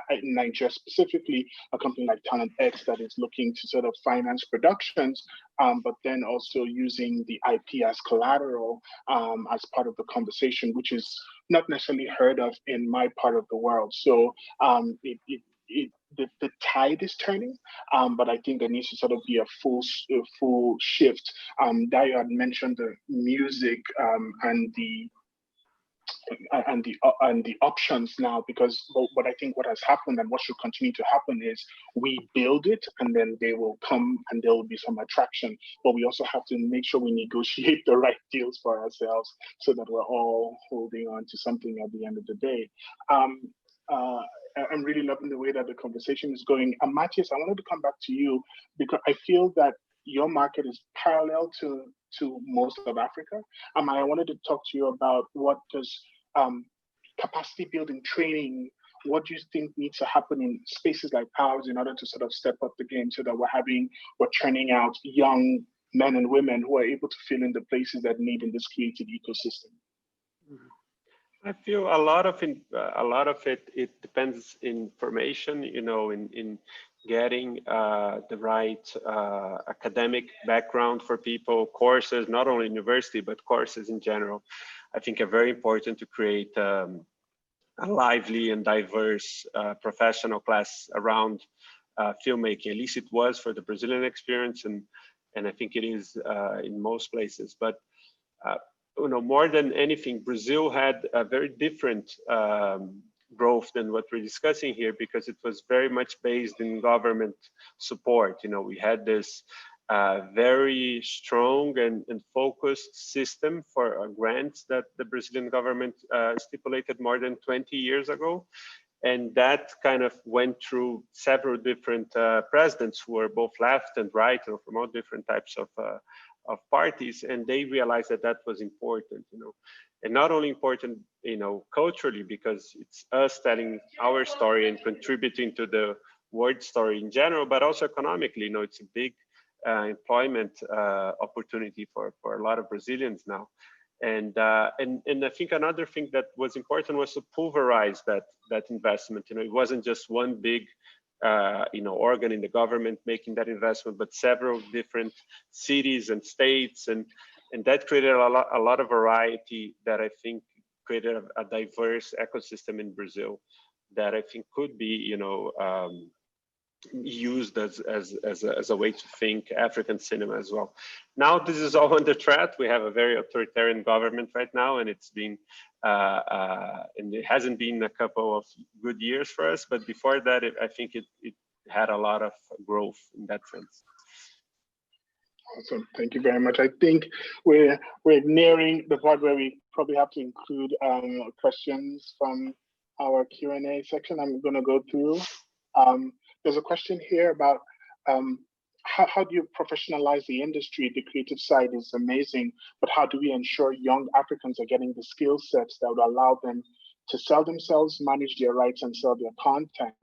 Speaker 2: In Nigeria specifically, a company like Talent X that is looking to sort of finance productions, but then also using the IP as collateral as part of the conversation, which is not necessarily heard of in my part of the world. So the tide is turning, but I think there needs to sort of be a full shift. Dayo had mentioned the music and the the options now, because what I think what has happened and what should continue to happen is we build it and then they will come and there will be some attraction, but we also have to make sure we negotiate the right deals for ourselves so that we're all holding on to something at the end of the day. I'm really loving the way that the conversation is going. Matias, I wanted to come back to you because I feel that your market is parallel to most of Africa. I wanted to talk to you about what does capacity building training, what do you think needs to happen in spaces like ours in order to sort of step up the game so that we're churning out young men and women who are able to fill in the places that need in this creative ecosystem?
Speaker 5: I feel a lot of it depends in formation, in getting the right academic background for people, courses, not only university, but courses in general. I think are very important to create a lively and diverse professional class around filmmaking. At least it was for the Brazilian experience, and I think it is in most places. But more than anything, Brazil had a very different growth than what we're discussing here, because it was very much based in government support. We had this very strong and focused system for grants that the Brazilian government stipulated more than 20 years ago. And that kind of went through several different presidents who were both left and right, from all different types of parties, and they realized that that was important, and not only important, culturally, because it's us telling our story and contributing to the world story in general, but also economically, it's a big employment opportunity for a lot of Brazilians now. And I think another thing that was important was to pulverize that investment. It wasn't just one big organ in the government making that investment, but several different cities and states, and that created a lot of variety that I think created a diverse ecosystem in Brazil that I think could be used as a way to think African cinema as well. Now this is all under threat. We have a very authoritarian government right now, and it's been and it hasn't been a couple of good years for us, but before that I think it had a lot of growth in that sense.
Speaker 2: Awesome, thank you very much. I think we're nearing the part where we probably have to include questions from our Q&A section. I'm going to go through. There's a question here about how do you professionalize the industry? The creative side is amazing, but how do we ensure young Africans are getting the skill sets that would allow them to sell themselves, manage their rights, and sell their content?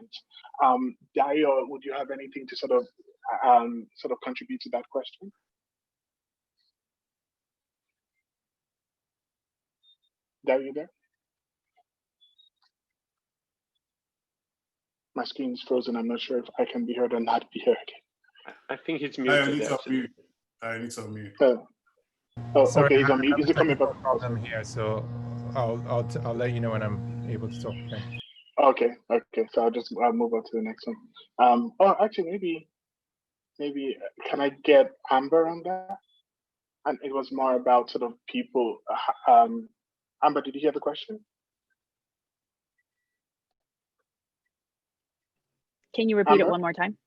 Speaker 2: Dayo, would you have anything to sort of contribute to that question? Dayo, you there? My screen is frozen. I'm not sure if I can be heard or not be heard.
Speaker 5: I think it's muted.
Speaker 3: I need to unmute.
Speaker 7: Sorry,
Speaker 2: okay, he's on mute. Is it coming back?
Speaker 7: Problem here, so I'll let you know when I'm able to talk.
Speaker 2: Okay, so I'll move on to the next one. Actually, maybe can I get Amber on that? And it was more about sort of people. Amber, did you hear the question?
Speaker 4: Can you repeat it one more time?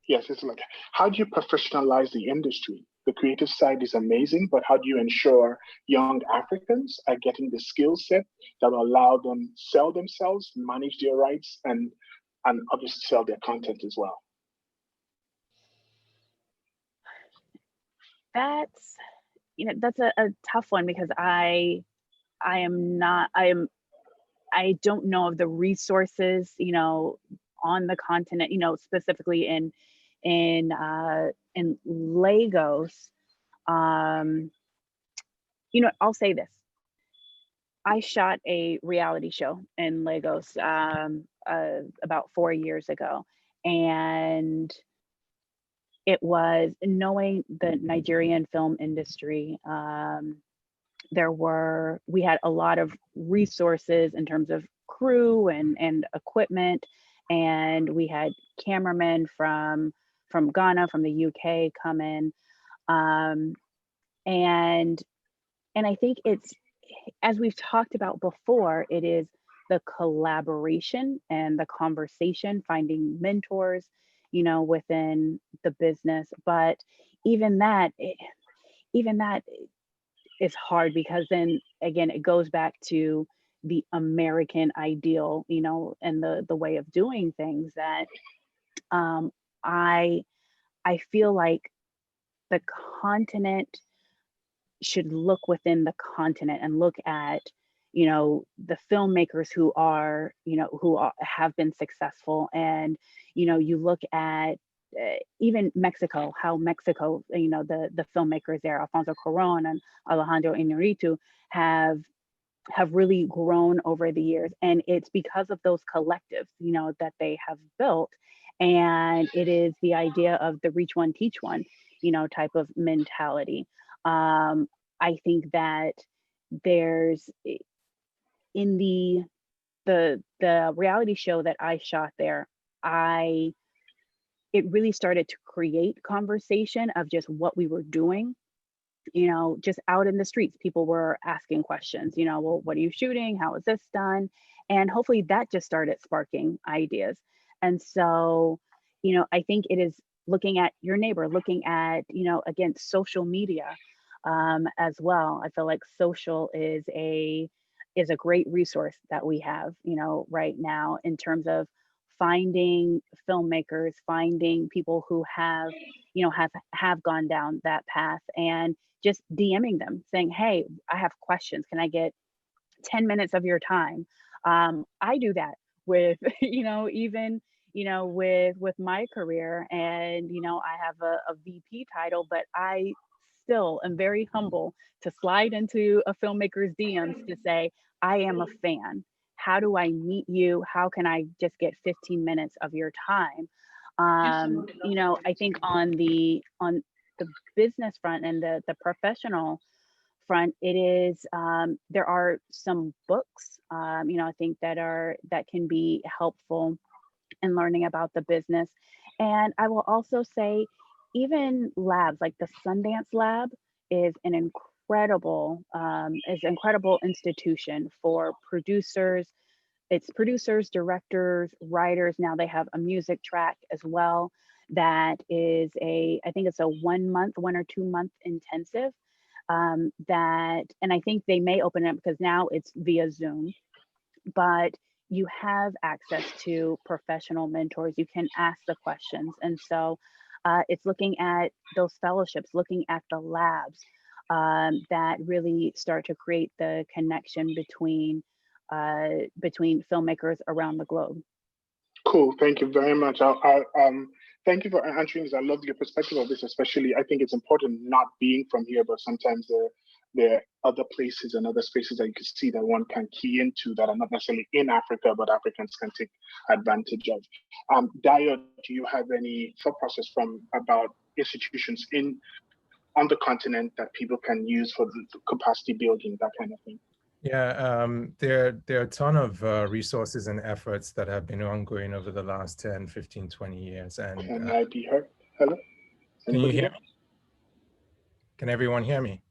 Speaker 2: Yes, it's like, how do you professionalize the industry? The creative side is amazing, but how do you ensure young Africans are getting the skill set that will allow them sell themselves, manage their rights, and obviously sell their content as well?
Speaker 4: That's a tough one, because I don't know of the resources, on the continent, specifically in Lagos. I'll say this. I shot a reality show in Lagos about 4 years ago, and it was knowing the Nigerian film industry. We had a lot of resources in terms of crew and equipment, and we had cameramen from Ghana, from the UK come in, and I think as we've talked about before, it is the collaboration and the conversation, finding mentors, within the business. But even that, even that is hard, because then again, it goes back to the American ideal, and the way of doing things that I feel like the continent should look within the continent and look at, the filmmakers who are, have been successful. And, you look at even Mexico, how Mexico, the filmmakers there, Alfonso Cuarón and Alejandro Iñárritu, have really grown over the years. And it's because of those collectives, that they have built. And it is the idea of the reach one, teach one, type of mentality. I think that there's, in the reality show that I shot there, it really started to create conversation of just what we were doing, just out in the streets. People were asking questions, well, what are you shooting? How is this done? And hopefully that just started sparking ideas. And so, I think it is looking at your neighbor, looking at, again, social media as well. I feel like social is a great resource that we have, right now, in terms of finding filmmakers, finding people who have, have gone down that path, and just DMing them saying, hey, I have questions. Can I get 10 minutes of your time? I do that with, even, with my career, and, I have a VP title, but I still am very humble to slide into a filmmaker's DMs to say, I am a fan. How do I meet you? How can I just get 15 minutes of your time? I think on the business front and the professional front, it is, there are some books, I think that can be helpful in learning about the business. And I will also say, even labs like the Sundance Lab is an incredible institution for producers. It's producers, directors, writers. Now they have a music track as well. That is I think it's a 1 or 2 month intensive. And I think they may open it up because now it's via Zoom, but you have access to professional mentors. You can ask the questions. And so it's looking at those fellowships, looking at the labs that really start to create the connection between filmmakers around the globe.
Speaker 2: Cool, thank you very much. Thank you for answering this. I love your perspective of this, especially. I think it's important, not being from here, but sometimes there are other places and other spaces that you can see that one can key into that are not necessarily in Africa, but Africans can take advantage of. Dayo, do you have any thought process about institutions on the continent that people can use for the capacity building, that kind of thing?
Speaker 7: Yeah, there are a ton of resources and efforts that have been ongoing over the last 10, 15, 20 years. And
Speaker 2: can I be heard? Hello?
Speaker 7: Can you hear me? Can everyone hear me?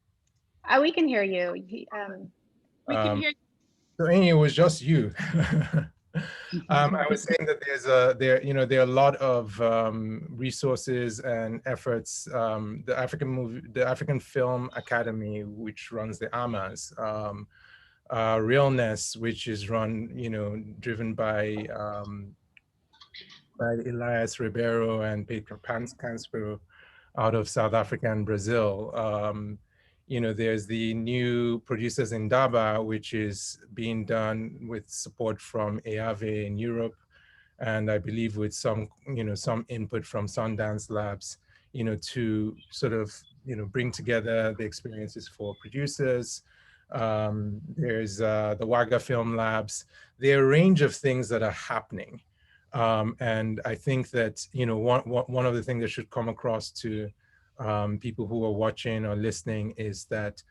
Speaker 6: We can hear you. We
Speaker 1: can hear you.
Speaker 7: So Enyi, it was just you. I was saying that there are a lot of resources and efforts. The African Film Academy, which runs the AMAs, Realness, which is driven by Elias Ribeiro and Pedro Cansper out of South Africa and Brazil. There's the new Producers in Daba, which is being done with support from EAVE in Europe, and I believe with some input from Sundance Labs, to sort of, bring together the experiences for producers. There's the Waga Film Labs. There are a range of things that are happening. And I think that, one of the things that should come across to people who are watching or listening is that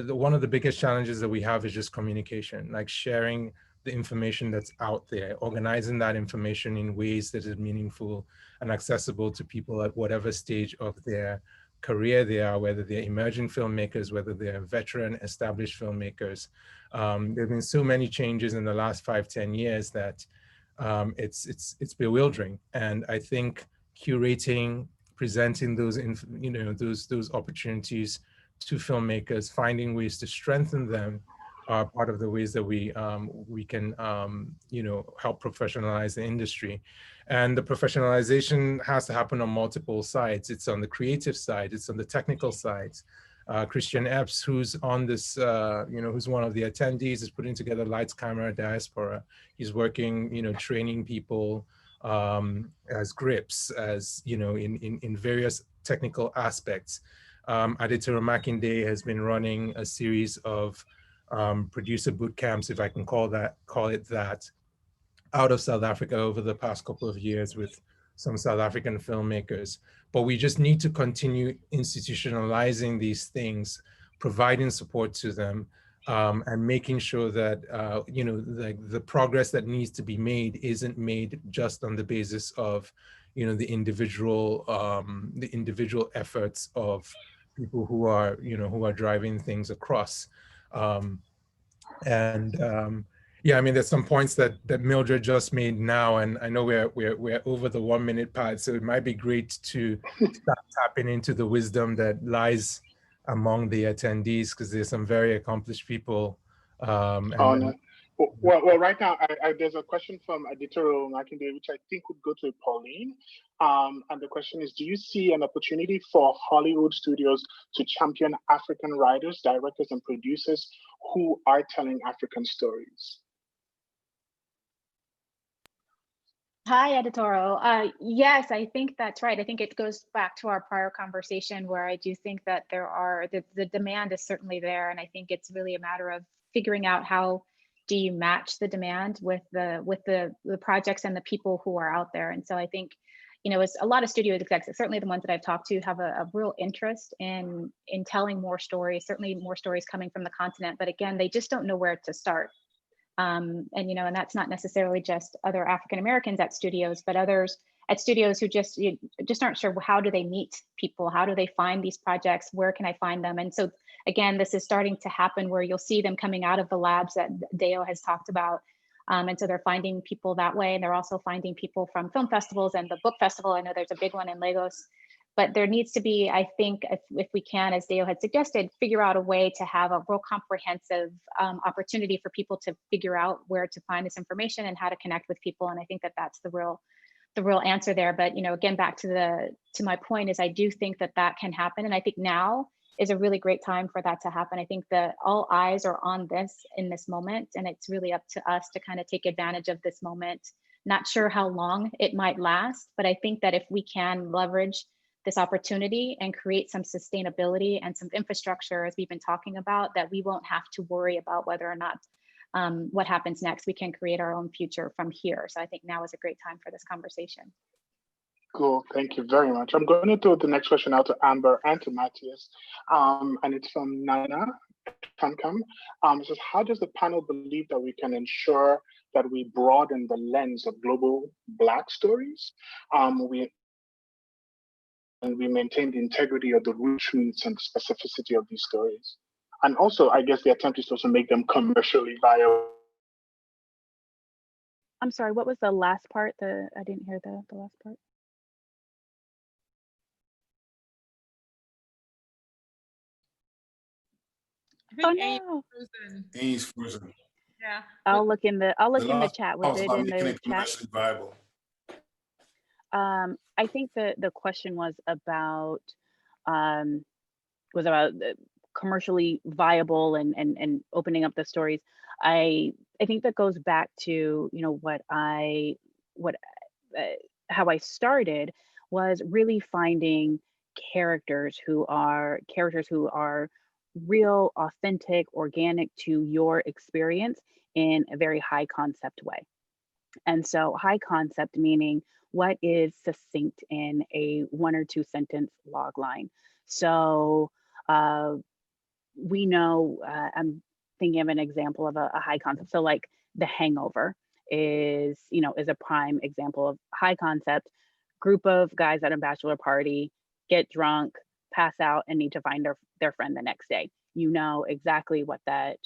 Speaker 7: one of the biggest challenges that we have is just communication, like sharing the information that's out there, organizing that information in ways that is meaningful and accessible to people at whatever stage of their career they are, whether they're emerging filmmakers, whether they're veteran established filmmakers. There have been so many changes in the last 5-10 years that it's bewildering. And I think curating, presenting those, those opportunities to filmmakers, finding ways to strengthen them, are part of the ways that we can help professionalize the industry. And the professionalization has to happen on multiple sides. It's on the creative side, it's on the technical side. Christian Epps, who's on this, who's one of the attendees, is putting together Lights, Camera, Diaspora. He's working, training people as grips, as, in various technical aspects. Aditero Makinde has been running a series of producer boot camps, if I can call it that, out of South Africa over the past couple of years with some South African filmmakers. But we just need to continue institutionalizing these things, providing support to them, and making sure that the progress that needs to be made isn't made just on the basis of the individual efforts of people who are driving things across. Yeah, I mean, there's some points that Mildred just made now, and I know we're over the 1 minute part, so it might be great to start tapping into the wisdom that lies among the attendees, because there's some very accomplished people.
Speaker 2: Well, right now, there's a question from Aditero Makinde, which I think would go to Pauline. And the question is, do you see an opportunity for Hollywood studios to champion African writers, directors, and producers who are telling African stories?
Speaker 6: Hi, Editoro. Yes, I think that's right. I think it goes back to our prior conversation where I do think that the demand is certainly there. And I think it's really a matter of figuring out how do you match the demand with the projects and the people who are out there. And so I think, it's a lot of studio execs, certainly the ones that I've talked to, have a real interest in telling more stories, certainly more stories coming from the continent. But again, they just don't know where to start. And that's not necessarily just other African Americans at studios, but others at studios who just aren't sure, how do they meet people? How do they find these projects? Where can I find them? And so again, this is starting to happen where you'll see them coming out of the labs that Dayo has talked about. And so they're finding people that way. And they're also finding people from film festivals and the book festival. I know there's a big one in Lagos. But there needs to be, I think, if we can, as Dayo had suggested, figure out a way to have a real comprehensive opportunity for people to figure out where to find this information and how to connect with people. And I think that that's the real answer there. But again, back to my point is, I do think that can happen, and I think now is a really great time for that to happen. I think that all eyes are on this in this moment, and it's really up to us to kind of take advantage of this moment. Not sure how long it might last, but I think that if we can leverage this opportunity and create some sustainability and some infrastructure, as we've been talking about, that we won't have to worry about whether or not what happens next. We can create our own future from here. So I think now is a great time for this conversation.
Speaker 2: Cool, thank you very much. I'm going to throw the next question out to Amber and to Matias, and it's from Nana Kankam. It says, how does the panel believe that we can ensure that we broaden the lens of global Black stories? And we maintain the integrity of the root truths and specificity of these stories. And also, I guess the attempt is to also make them commercially viable.
Speaker 4: I'm sorry, what was the last part? I didn't hear the last part.
Speaker 1: I think
Speaker 4: no.
Speaker 3: Enyi's frozen.
Speaker 1: Yeah.
Speaker 4: I'll look in the chat. Was it in the chat?
Speaker 3: Viable.
Speaker 4: I think the question was about commercially viable and opening up the stories. I think that goes back to how I started was really finding characters who are real, authentic, organic to your experience in a very high concept way. And so high concept meaning what is succinct in a 1 or 2 sentence log line. So we know, I'm thinking of an example of a high concept. So like The Hangover is a prime example of high concept. Group of guys at a bachelor party, get drunk, pass out and need to find their friend the next day. You know exactly what that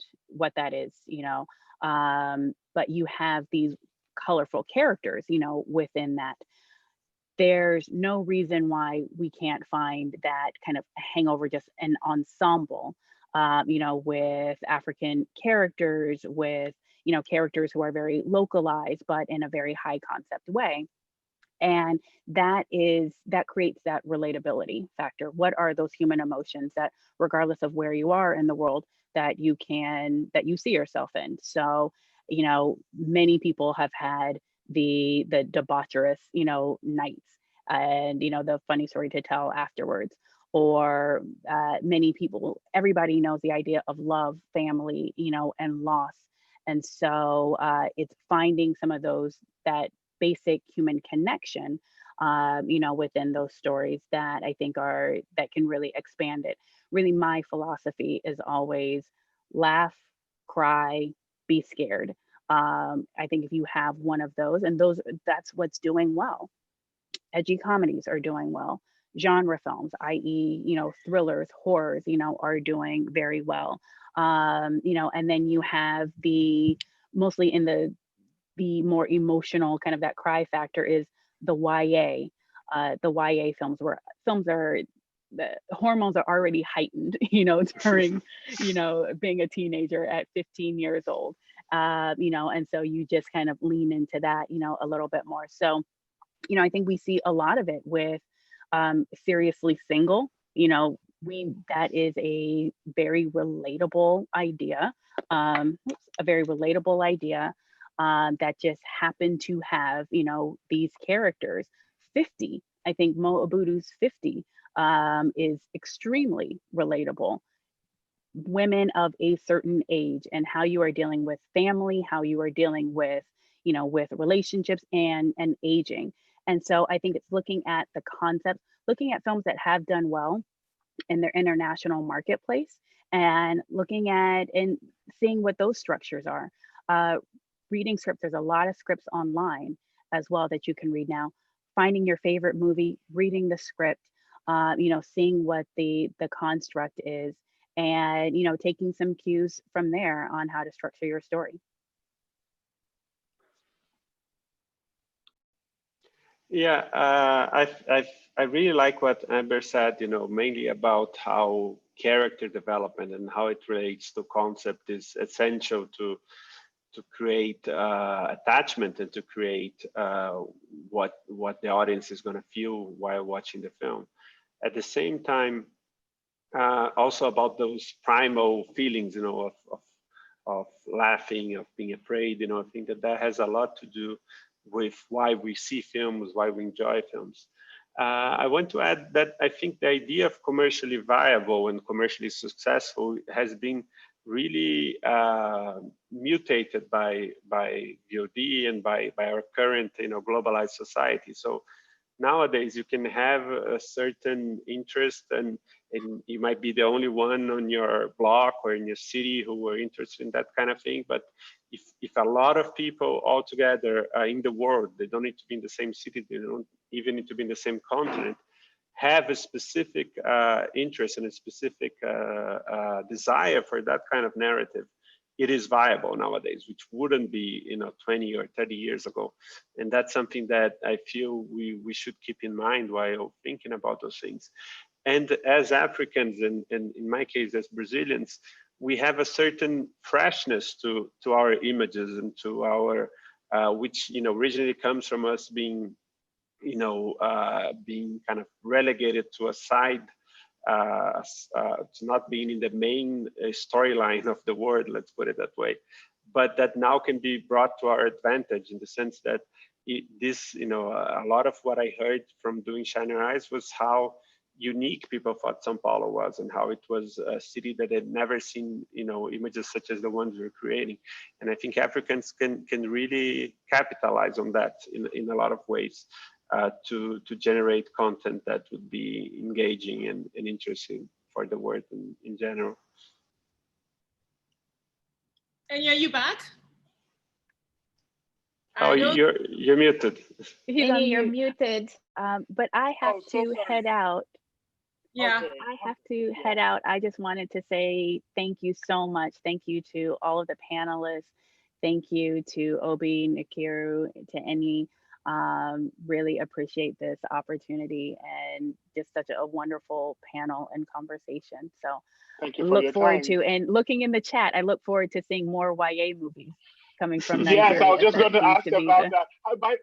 Speaker 4: is, you know. But you have these colorful characters, you know, within that. There's no reason why we can't find that kind of hangover, just an ensemble, you know, with African characters, with, you know, characters who are very localized, but in a very high concept way. And that creates that relatability factor. What are those human emotions that, regardless of where you are in the world, that you see yourself in? So, you know, many people have had the debaucherous, you know, nights, and, you know, the funny story to tell afterwards. Or many people, everybody knows the idea of love, family, you know, and loss. And so it's finding some of that basic human connection, you know, within those stories that I think that can really expand it. Really, my philosophy is always laugh, cry, be scared. I think if you have one of those, and that's what's doing well. Edgy comedies are doing well. Genre films, i.e., you know, thrillers, horrors, you know, are doing very well. You know, and then you have mostly in the more emotional kind of that cry factor is the YA films, where the hormones are already heightened, you know, during, you know, being a teenager at 15 years old, you know, and so you just kind of lean into that, you know, a little bit more. So, you know, I think we see a lot of it with Seriously Single, you know, that is a very relatable idea, that just happened to have, you know, these characters. 50, I think Mo Abudu's 50 is extremely relatable. Women of a certain age, and how you are dealing with family, how you are dealing with, you know, with relationships and aging. And so I think it's looking at the concept, looking at films that have done well in their international marketplace, and looking at and seeing what those structures are. Reading scripts, there's a lot of scripts online as well that you can read now. Finding your favorite movie, reading the script, you know, seeing what the construct is, and, you know, taking some cues from there on how to structure your story.
Speaker 5: Yeah, I really like what Amber said, you know, mainly about how character development and how it relates to concept is essential to create attachment, and to create what the audience is going to feel while watching the film. At the same time, also about those primal feelings, you know, of laughing, of being afraid, you know, I think that has a lot to do with why we see films, why we enjoy films. I want to add that I think the idea of commercially viable and commercially successful has been really mutated by VOD and by our current, you know, globalized society. So nowadays you can have a certain interest, and you might be the only one on your block or in your city who are interested in that kind of thing. But if a lot of people all together in the world, they don't need to be in the same city, they don't even need to be in the same continent, have a specific interest and a specific desire for that kind of narrative, it is viable nowadays, which wouldn't be, you know, 20 or 30 years ago. And that's something that I feel we should keep in mind while thinking about those things. And as Africans, and in my case as Brazilians, we have a certain freshness to our images and to our, which, you know, originally comes from us being, you know, being kind of relegated to a side, to not being in the main storyline of the world, let's put it that way. But that now can be brought to our advantage, in the sense that this, you know, a lot of what I heard from doing Shine Your Eyes was how unique people thought Sao Paulo was, and how it was a city that had never seen, you know, images such as the ones we're creating. And I think Africans can really capitalize on that in a lot of ways, to generate content that would be engaging and interesting for the world in general.
Speaker 1: Enyi, are you back?
Speaker 5: Oh, you're muted.
Speaker 6: Enyi, you're muted.
Speaker 4: But I have to head out.
Speaker 1: Yeah.
Speaker 2: Okay.
Speaker 4: I have to head out. I just wanted to say thank you so much. Thank you to all of the panelists. Thank you to Obi, Nakiru, to Enyi. Really appreciate this opportunity and just such a wonderful panel and conversation. So
Speaker 2: Thank you for your
Speaker 4: look forward
Speaker 2: time.
Speaker 4: to, and looking in the chat, I look forward to seeing more YA movies coming from
Speaker 2: Yes,
Speaker 4: Nigeria.
Speaker 2: I was just going to
Speaker 4: That seems
Speaker 2: ask
Speaker 4: to be
Speaker 2: about that.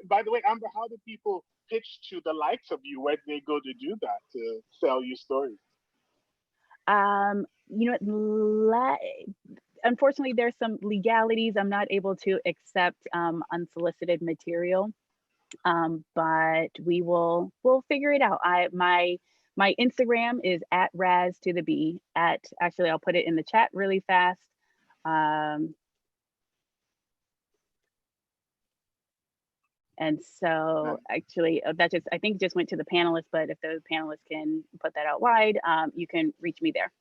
Speaker 2: By the way, Amber, how do people pitch to the likes of you? Where do they go to do that, to sell your stories?
Speaker 4: You know, unfortunately, there's some legalities. I'm not able to accept unsolicited material, but we'll figure it out. My Instagram is at Raz to the B. Actually, I'll put it in the chat really fast. And so actually that just, I think just went to the panelists, but if the panelists can put that out wide, you can reach me there.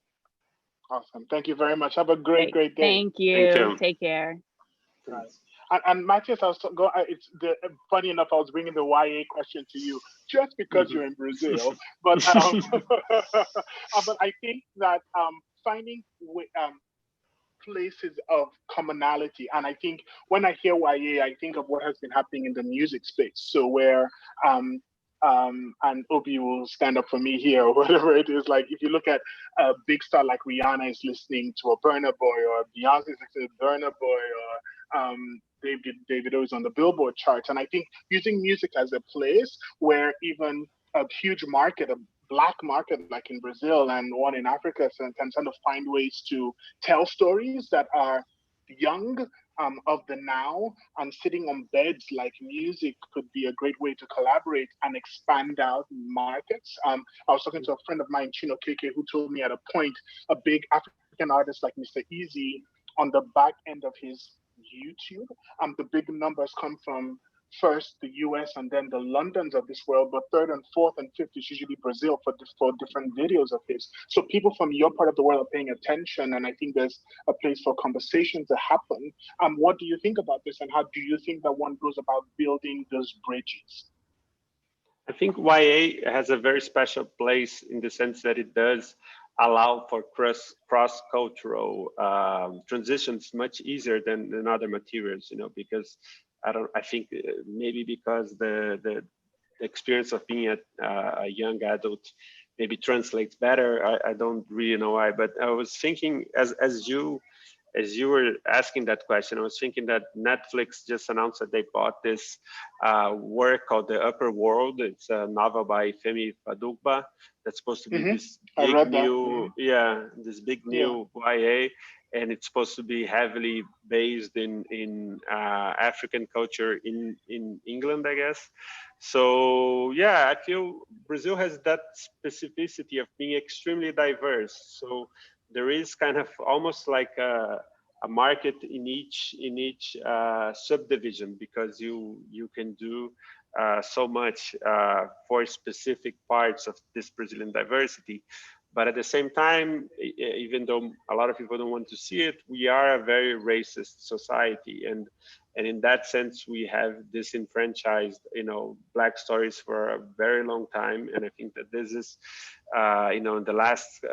Speaker 2: Awesome. Thank you very much. Have a great day.
Speaker 4: Thank you.
Speaker 5: Thank you.
Speaker 4: Take care.
Speaker 2: And Matias, funny enough, I was bringing the YA question to you just because you're in Brazil. But but I think that finding places of commonality, and I think when I hear YA, I think of what has been happening in the music space. So where and Obi will stand up for me here, or whatever it is. Like if you look at a big star like Rihanna is listening to a Burna Boy, or Beyonce is listening to Burna Boy, or David O is on the Billboard charts. And I think using music as a place where even a huge market, a Black market like in Brazil and one in Africa, can kind of find ways to tell stories that are young, of the now, and sitting on beds like music could be a great way to collaborate and expand out markets. I was talking to a friend of mine, Chino Keke, who told me at a point, a big African artist like Mr. Easy, on the back end of his YouTube, the big numbers come from first the US and then the Londons of this world, but third and fourth and fifth is usually Brazil for different videos of his. So people from your part of the world are paying attention, and I think there's a place for conversations to happen. What do you think about this, and how do you think that one goes about building those bridges?
Speaker 5: I think YA has a very special place in the sense that it does allow for cross-cultural transitions much easier than other materials, you know, because I think maybe because the experience of being a young adult maybe translates better. I don't really know why, but I was thinking as you were asking that question, I was thinking that Netflix just announced that they bought this work called The Upper World. It's a novel by Femi Padugba that's supposed to be this big new, this big new YA, and it's supposed to be heavily based in African culture in England, I guess. So yeah, I feel Brazil has that specificity of being extremely diverse. So there is kind of almost like a market in each subdivision, because you can do so much for specific parts of this Brazilian diversity. But at the same time, even though a lot of people don't want to see it, we are a very racist society, and in that sense, we have disenfranchised, you know, Black stories for a very long time. And I think that this is, you know, in the last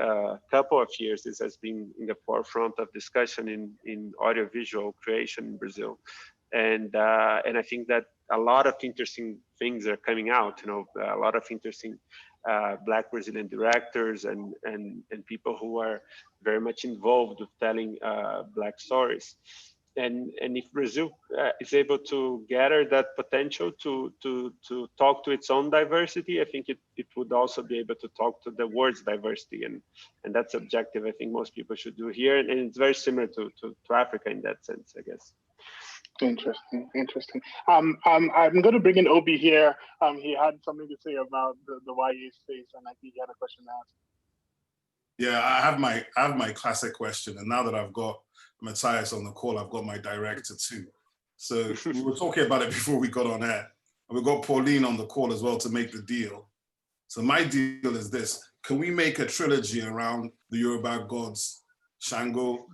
Speaker 5: couple of years, this has been in the forefront of discussion in audiovisual creation in Brazil. And I think that a lot of interesting things are coming out, you know, a lot of interesting Black Brazilian directors and people who are very much involved with telling Black stories. And if Brazil is able to gather that potential to talk to its own diversity, I think it would also be able to talk to the world's diversity, and that's objective. I think most people should do here, and it's very similar to Africa in that sense, I guess.
Speaker 2: Interesting. I'm going to bring in Obi here. He had something to say about the YA space, and I think he had a question to ask.
Speaker 3: Yeah, I have my classic question, and now that I've got Matias on the call, I've got my director too. So we were talking about it before we got on air. We've got Pauline on the call as well to make the deal. So my deal is this: can we make a trilogy around the Yoruba gods, Shango?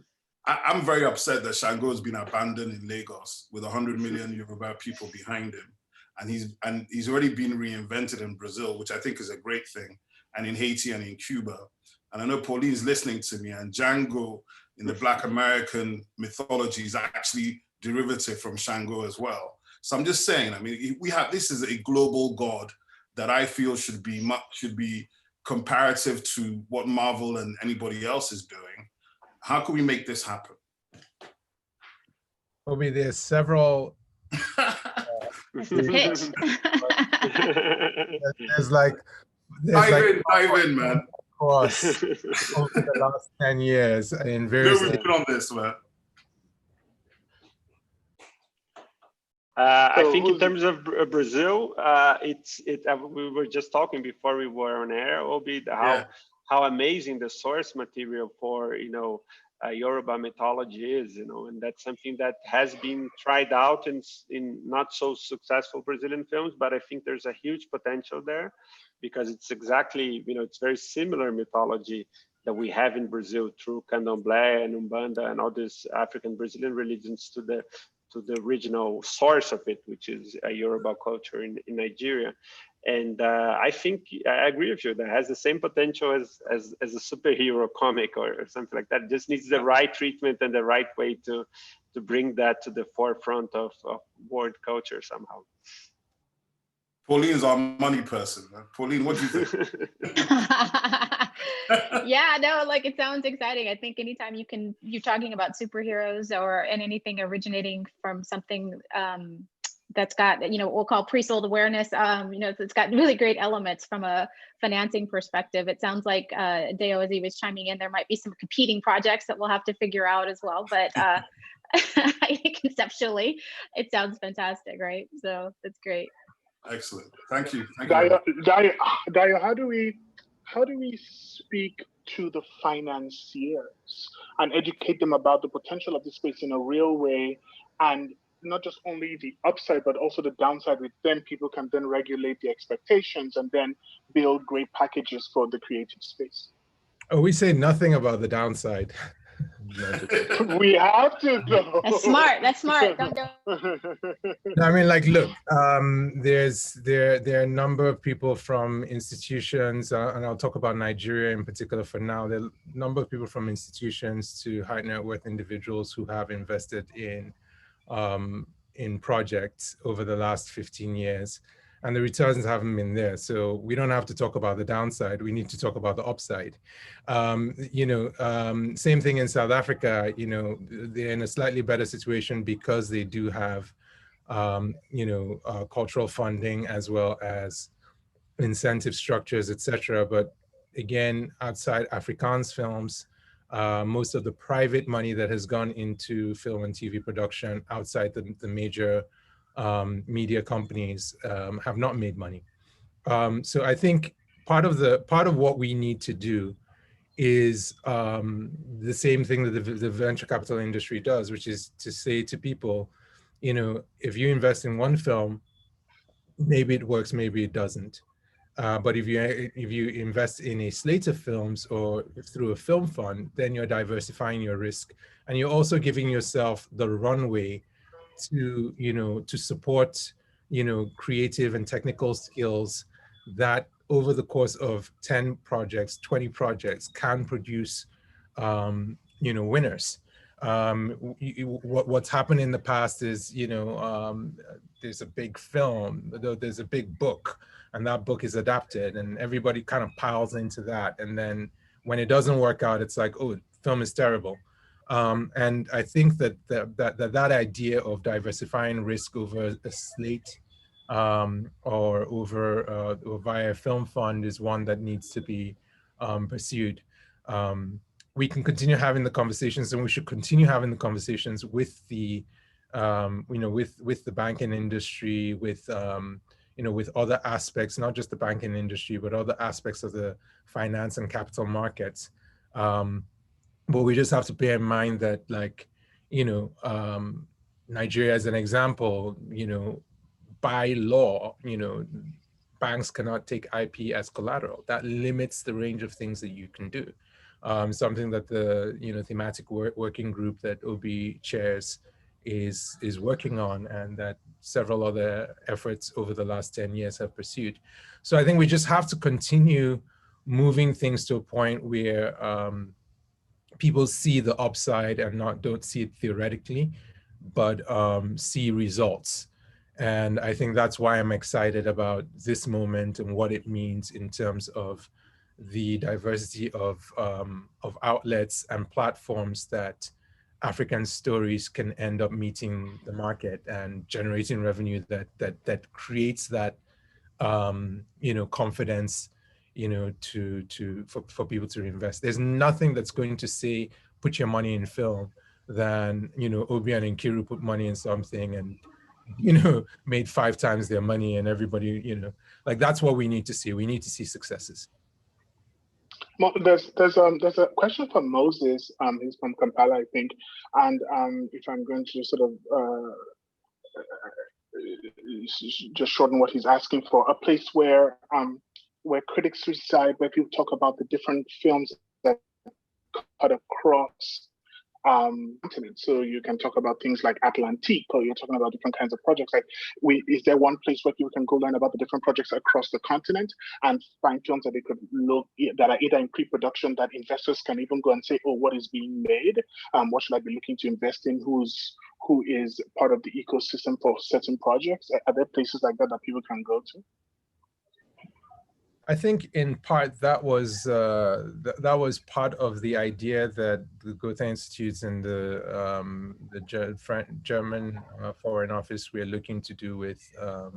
Speaker 3: I'm very upset that Shango has been abandoned in Lagos with 100 million Yoruba people behind him, and he's already been reinvented in Brazil, which I think is a great thing. and in Haiti and in Cuba. And I know Pauline's listening to me, and Django in the Black American mythology is actually derivative from Shango as well. So I'm just saying, I mean, this is a global god that I feel should be comparative to what Marvel and anybody else is doing. How can we make this happen?
Speaker 7: Obi, there's several.
Speaker 6: Pitch.
Speaker 7: There's like.
Speaker 3: Dive in, man.
Speaker 7: Of course, over the last 10 years in various.
Speaker 3: We've been on this, man.
Speaker 5: I think in terms of Brazil, we were just talking before we were on air, Obi, how amazing the source material for Yoruba mythology is, and that's something that has been tried out in not so successful Brazilian films, but I think there's a huge potential there because it's exactly, it's very similar mythology that we have in Brazil through Candomblé and Umbanda and all these African Brazilian religions to the original source of it, which is a Yoruba culture in Nigeria. And I think I agree with you. That has the same potential as a superhero comic or something like that. It just needs the right treatment and the right way to bring that to the forefront of world culture somehow.
Speaker 3: Pauline's our money person. Pauline, what do you think?
Speaker 6: Yeah, no, like it sounds exciting. I think anytime you're talking about superheroes and anything originating from something that's got, we'll call pre-sold awareness, it's got really great elements from a financing perspective. It sounds like Dayo, as he was chiming in, there might be some competing projects that we'll have to figure out as well. But I think conceptually, it sounds fantastic, right? So that's great.
Speaker 3: Excellent. Thank you.
Speaker 2: Dayo, how do we speak to the financiers and educate them about the potential of this space in a real way, and not just only the upside, but also the downside, which then people can then regulate the expectations and then build great packages for the creative space?
Speaker 7: Oh, we say nothing about the downside.
Speaker 2: We have to, though.
Speaker 6: That's smart. Don't go.
Speaker 7: I mean, like, look, there are a number of people from institutions, and I'll talk about Nigeria in particular for now. There are a number of people from institutions to high net worth individuals who have invested in projects over the last 15 years. And the returns haven't been there. So we don't have to talk about the downside. We need to talk about the upside. Same thing in South Africa, they're in a slightly better situation because they do have, cultural funding as well as incentive structures, etc. But again, outside Afrikaans films, most of the private money that has gone into film and TV production outside the major media companies have not made money. So I think part of what we need to do is the same thing that the venture capital industry does, which is to say to people, if you invest in one film, maybe it works, maybe it doesn't. But if you invest in a slate of films or through a film fund, then you're diversifying your risk, and you're also giving yourself the runway to support creative and technical skills that over the course of 10 projects, 20 projects can produce winners. What's happened in the past is there's a big film, there's a big book, and that book is adapted and everybody kind of piles into that, and then when it doesn't work out, it's like, oh, film is terrible. And I think that idea of diversifying risk over a slate or via a film fund is one that needs to be pursued. We can continue having the conversations, and we should continue having the conversations with the with the banking industry, with with other aspects, not just the banking industry, but other aspects of the finance and capital markets. But we just have to bear in mind that, like, Nigeria as an example, by law, banks cannot take IP as collateral. That limits the range of things that you can do. Something that the thematic working group that OB chairs is working on, and that several other efforts over the last 10 years have pursued. So I think we just have to continue moving things to a point where people see the upside and don't see it theoretically, but see results. And I think that's why I'm excited about this moment and what it means in terms of the diversity of outlets and platforms that African stories can end up meeting the market and generating revenue that creates that confidence, for people to invest. There's nothing that's going to say put your money in film than Obi and Nkiru put money in something and made 5 times their money, and everybody like that's what we need to see. We need to see successes.
Speaker 2: There's a question from Moses. He's from Kampala, I think, and if I'm going to sort of just shorten what he's asking for, a place where critics reside, where people talk about the different films that cut across continents. So you can talk about things like Atlantique, or you're talking about different kinds of projects. Like, is there one place where people can go learn about the different projects across the continent and find films that they could look that are either in pre-production that investors can even go and say, oh, what is being made? What should I be looking to invest in? Who is part of the ecosystem for certain projects? Are there places like that people can go to?
Speaker 7: I think in part that was part of the idea that the Goethe Institute and the German Foreign Office were looking to do with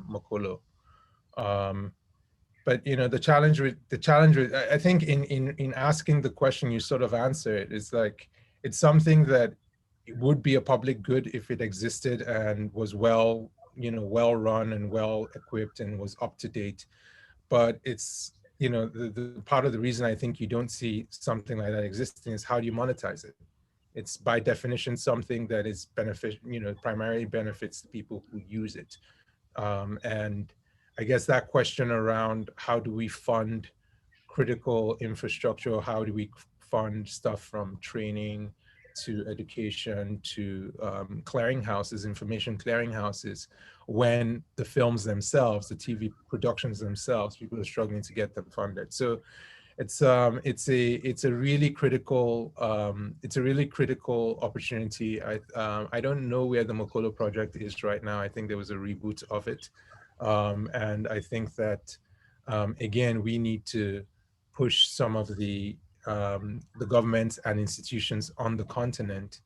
Speaker 7: Mokolo. But the challenge with I think in asking the question, you sort of answer it. It's like it's something that it would be a public good if it existed and was well run and well equipped and was up to date. But it's, the part of the reason I think you don't see something like that existing is how do you monetize it? It's by definition something that is beneficial, primarily benefits the people who use it. And I guess that question around how do we fund critical infrastructure, or how do we fund stuff from training to education to clearinghouses, information clearinghouses, when the films themselves, the TV productions themselves, people are struggling to get them funded. So it's a really critical opportunity. I don't know where the Mokolo project is right now. I think there was a reboot of it, and I think that again we need to push some of the governments and institutions on the continent.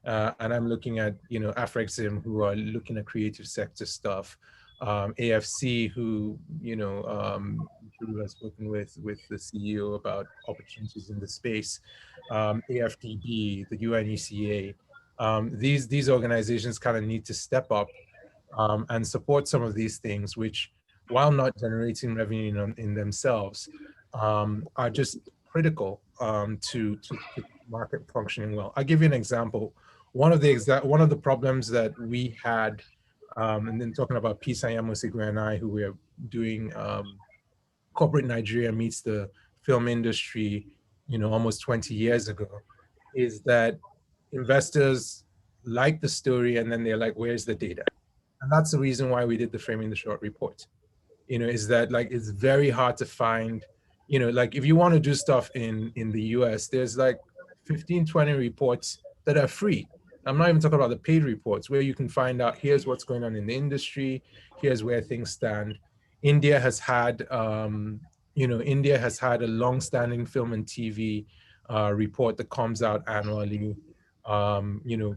Speaker 7: And I'm looking at, Afrexim, who are looking at creative sector stuff, AFC, who, who has spoken with the CEO about opportunities in the space, AFDB, the UNECA. These organizations kind of need to step up and support some of these things, which, while not generating revenue in themselves, are just critical to market functioning well. I'll give you an example. One of the problems that we had, and then talking about Pisa Yamosigwe and I, who were doing Corporate Nigeria Meets the Film Industry, almost 20 years ago, is that investors like the story and then they're like, where's the data? And that's the reason why we did the Framing the Short report. Is that like it's very hard to find, like if you want to do stuff in the US, there's like 15, 20 reports that are free. I'm not even talking about the paid reports where you can find out here's what's going on in the industry, here's where things stand. India has had, India has had a long-standing film and TV report that comes out annually,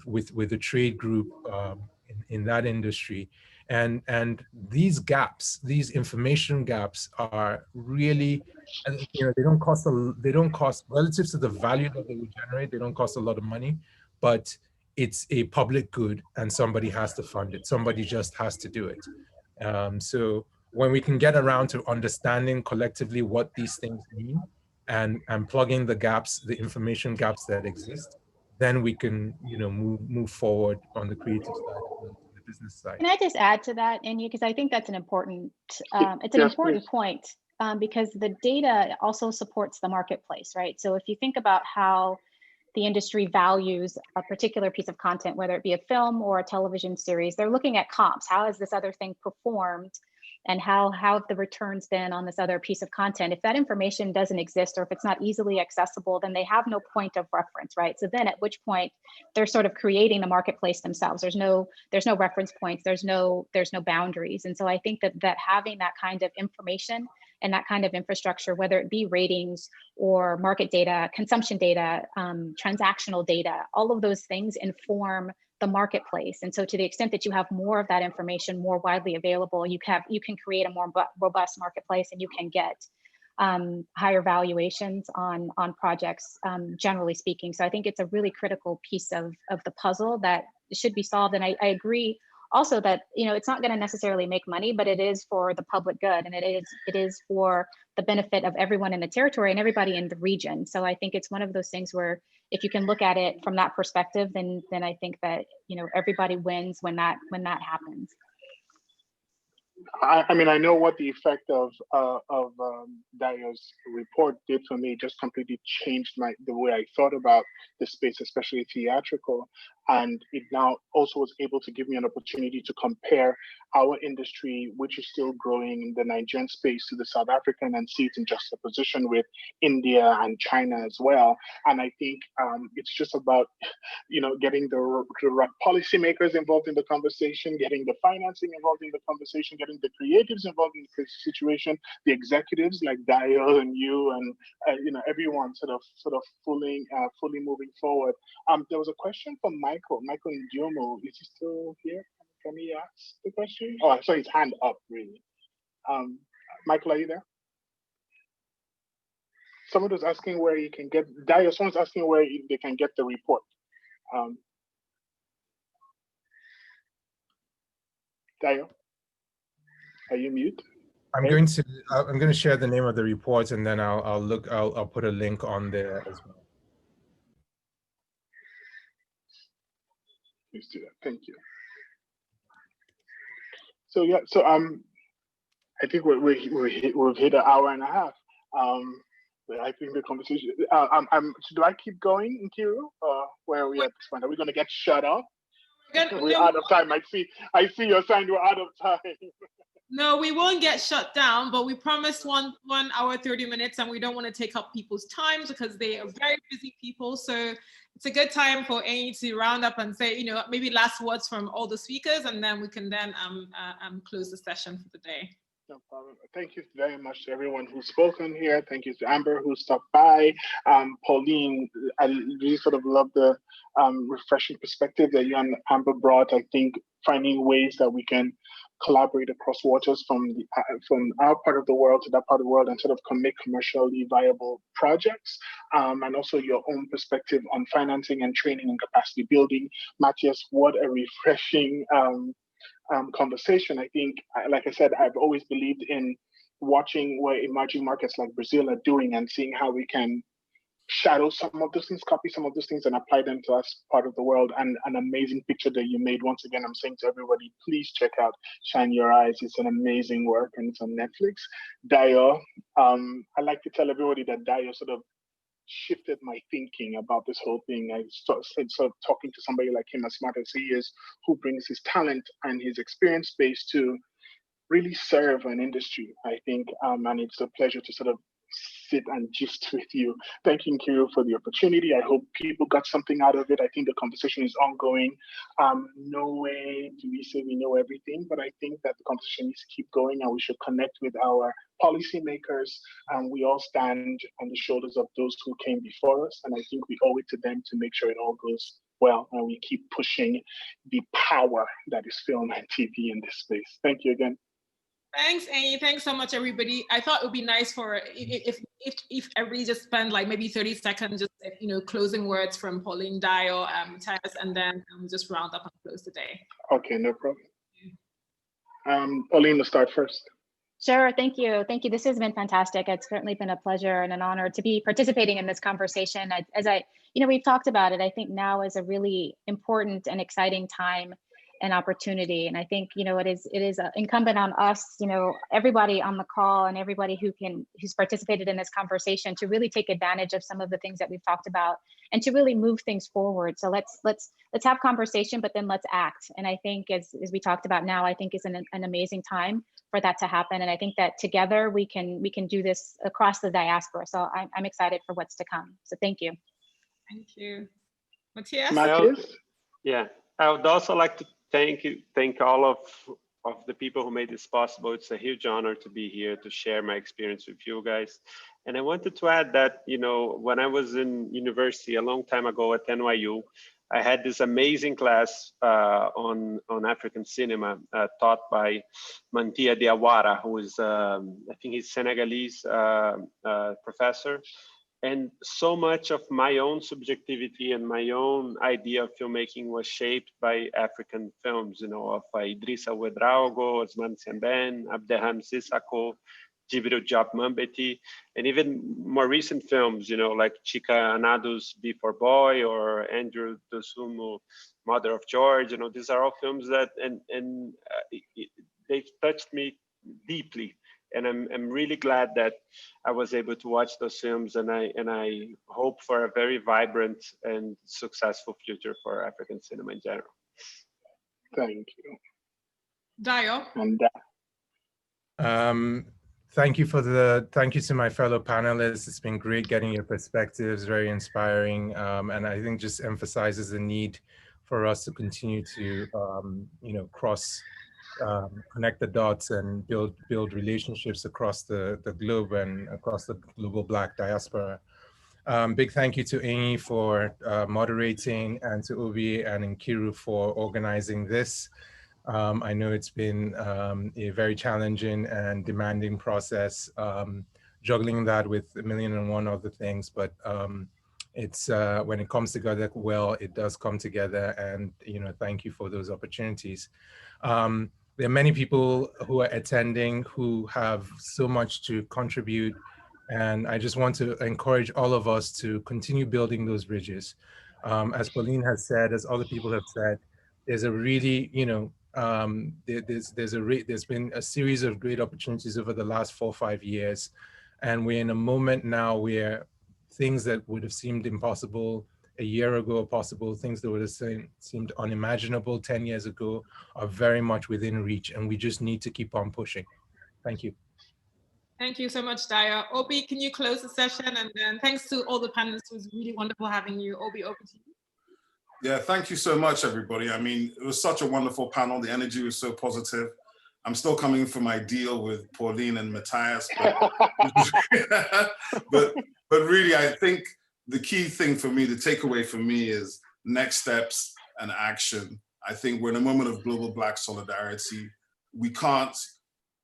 Speaker 7: with a trade group in that industry. And these gaps, these information gaps are really, they don't cost relative to the value that they would generate, they don't cost a lot of money, but it's a public good and somebody has to fund it. Somebody just has to do it. So when we can get around to understanding collectively what these things mean and plugging the gaps, the information gaps that exist, then we can, move forward on the creative side and the business side.
Speaker 6: Can I just add to that, Enyi, because I think that's an important, important point, because the data also supports the marketplace, right? So if you think about how the industry values a particular piece of content, whether it be a film or a television series, they're looking at comps. How has this other thing performed and how have the returns been on this other piece of content. If that information doesn't exist, or if it's not easily accessible, then they have no point of reference, right? So then at which point they're sort of creating the marketplace themselves. There's no reference points, there's no boundaries. And so I think that having that kind of information and that kind of infrastructure, whether it be ratings or market data, consumption data, transactional data, all of those things inform the marketplace. And so to the extent that you have more of that information more widely available, you can create a more robust marketplace, and you can get higher valuations on projects, generally speaking. So I think it's a really critical piece of the puzzle that should be solved. And I agree also that, you know, it's not going to necessarily make money, but it is for the public good, and it is for the benefit of everyone in the territory and everybody in the region. So I think it's one of those things where if you can look at it from that perspective, then I think that, you know, everybody wins when that happens.
Speaker 2: I mean, I know what the effect of Dayo's report did for me. It just completely changed the way I thought about the space, especially theatrical. And it now also was able to give me an opportunity to compare our industry, which is still growing in the Nigerian space, to the South African, and see it in juxtaposition with India and China as well. And I think it's just about, you know, getting the right policymakers involved in the conversation, getting the financing involved in the conversation, getting the creatives involved in the situation, the executives like Dayo and you, and you know, everyone sort of fully moving forward. There was a question from Michael Ndiomo. Is he still here? Can he ask the question? Oh, I saw his hand up, really. Michael, are you there? Someone was asking where you can get, Dayo, someone's asking where they can get the report. Dayo, are you mute?
Speaker 7: I'm going to share the name of the report, and then I'll put a link on there as well.
Speaker 2: Please do that. Thank you. So yeah, so I think we've hit an hour and a half. I think the conversation. Do I keep going, Nkiru, or where are we at this point? Are we going to get shut off? We're out of time. I see your sign. We're out of time.
Speaker 1: No, we won't get shut down, but we promised 1 hour, 30 minutes, and we don't want to take up people's times because they are very busy people. So it's a good time for Enyi to round up and say, you know, maybe last words from all the speakers, and then we can then close the session for the day.
Speaker 2: No problem. Thank you very much to everyone who's spoken here. Thank you to Amber who stopped by. Pauline, I really sort of love the refreshing perspective that you and Amber brought. I think finding ways that we can collaborate across waters from our part of the world to that part of the world and sort of make commercially viable projects, and also your own perspective on financing and training and capacity building. Matias, what a refreshing conversation. I think, like I said, I've always believed in watching what emerging markets like Brazil are doing and seeing how we can shadow some of those things, copy some of those things, and apply them to us part of the world. And an amazing picture that you made. Once again, I'm saying to everybody, please check out Shine Your Eyes. It's an amazing work, and it's on Netflix. Dayo, I like to tell everybody that Dayo sort of shifted my thinking about this whole thing. I started sort of talking to somebody like him, as smart as he is, who brings his talent and his experience base to really serve an industry, I think, and it's a pleasure to sort of sit and gist with you. Thank you, Nkiru, for the opportunity. I hope people got something out of it. I think the conversation is ongoing. No way do we say we know everything, but I think that the conversation needs to keep going, and we should connect with our policymakers. We all stand on the shoulders of those who came before us, and I think we owe it to them to make sure it all goes well, and we keep pushing the power that is film and TV in this space. Thank you again.
Speaker 1: Thanks, Enyi. Thanks so much, everybody. I thought it would be nice for if everybody just spend like maybe 30 seconds, just, you know, closing words from Pauline, Dayo, Matias, and then just round up and close the day.
Speaker 2: Okay, no problem. Pauline will start first.
Speaker 6: Sure, thank you. Thank you. This has been fantastic. It's certainly been a pleasure and an honor to be participating in this conversation. We've talked about it. I think now is a really important and exciting time and opportunity. And I think, it is incumbent on us, everybody on the call and everybody who's participated in this conversation to really take advantage of some of the things that we've talked about and to really move things forward. So let's have conversation, but then let's act. And I think as we talked about now, I think is an amazing time for that to happen. And I think that together we can do this across the diaspora. So I'm excited for what's to come. So thank you.
Speaker 1: Thank you. Matias?
Speaker 2: Matias?
Speaker 5: Yeah, I would also like to thank all of the people who made this possible. It's a huge honor to be here to share my experience with you guys. And I wanted to add that, you know, when I was in university a long time ago at NYU, I had this amazing class on African cinema taught by Mantia Diawara, who is, I think he's Senegalese professor. And so much of my own subjectivity and my own idea of filmmaking was shaped by African films, you know, of Idrissa Ouedraogo, Osman Sembène, Abderrahmane Sissako, Djibril Diop Mambéty, and even more recent films, you know, like Chika Anado's B for Boy or Andrew Dosunmu, Mother of George. You know, these are all films that, and they've touched me deeply. And I'm really glad that I was able to watch those films, and I hope for a very vibrant and successful future for African cinema in general.
Speaker 2: Thank you.
Speaker 1: Dayo?
Speaker 2: And
Speaker 7: thank you to my fellow panelists. It's been great getting your perspectives, very inspiring. And I think just emphasizes the need for us to continue to, you know, connect the dots and build relationships across the globe and across the global Black diaspora. Big thank you to Enyi for moderating, and to Obi and Nkiru for organizing this. I know it's been a very challenging and demanding process, juggling that with 1,000,001 other things, but it's when it comes together well, it does come together, and you know, thank you for those opportunities. There are many people who are attending who have so much to contribute, and I just want to encourage all of us to continue building those bridges. As Pauline has said, as other people have said, there's a really, you know, there's been a series of great opportunities over the last 4 or 5 years, and we're in a moment now where things that would have seemed impossible a year ago are possible, things that would have seemed unimaginable 10 years ago are very much within reach, and we just need to keep on pushing. Thank you.
Speaker 1: Thank you so much, Dayo. Obi, can you close the session? And then thanks to all the panelists. It was really wonderful having you. Obi, over to you.
Speaker 3: Yeah, thank you so much, everybody. I mean, it was such a wonderful panel. The energy was so positive. I'm still coming from my deal with Pauline and Matias, but really, I think the key thing for me, the takeaway for me, is next steps and action. I think we're in a moment of global Black solidarity. We can't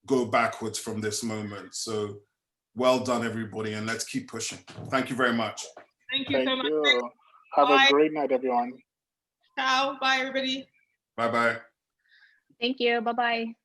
Speaker 3: go backwards from this moment. So well done, everybody, and let's keep pushing. Thank you very much.
Speaker 1: Thank you so much.
Speaker 2: Have a great night, everyone.
Speaker 1: Ciao. Bye, everybody.
Speaker 3: Bye-bye.
Speaker 6: Thank you. Bye-bye.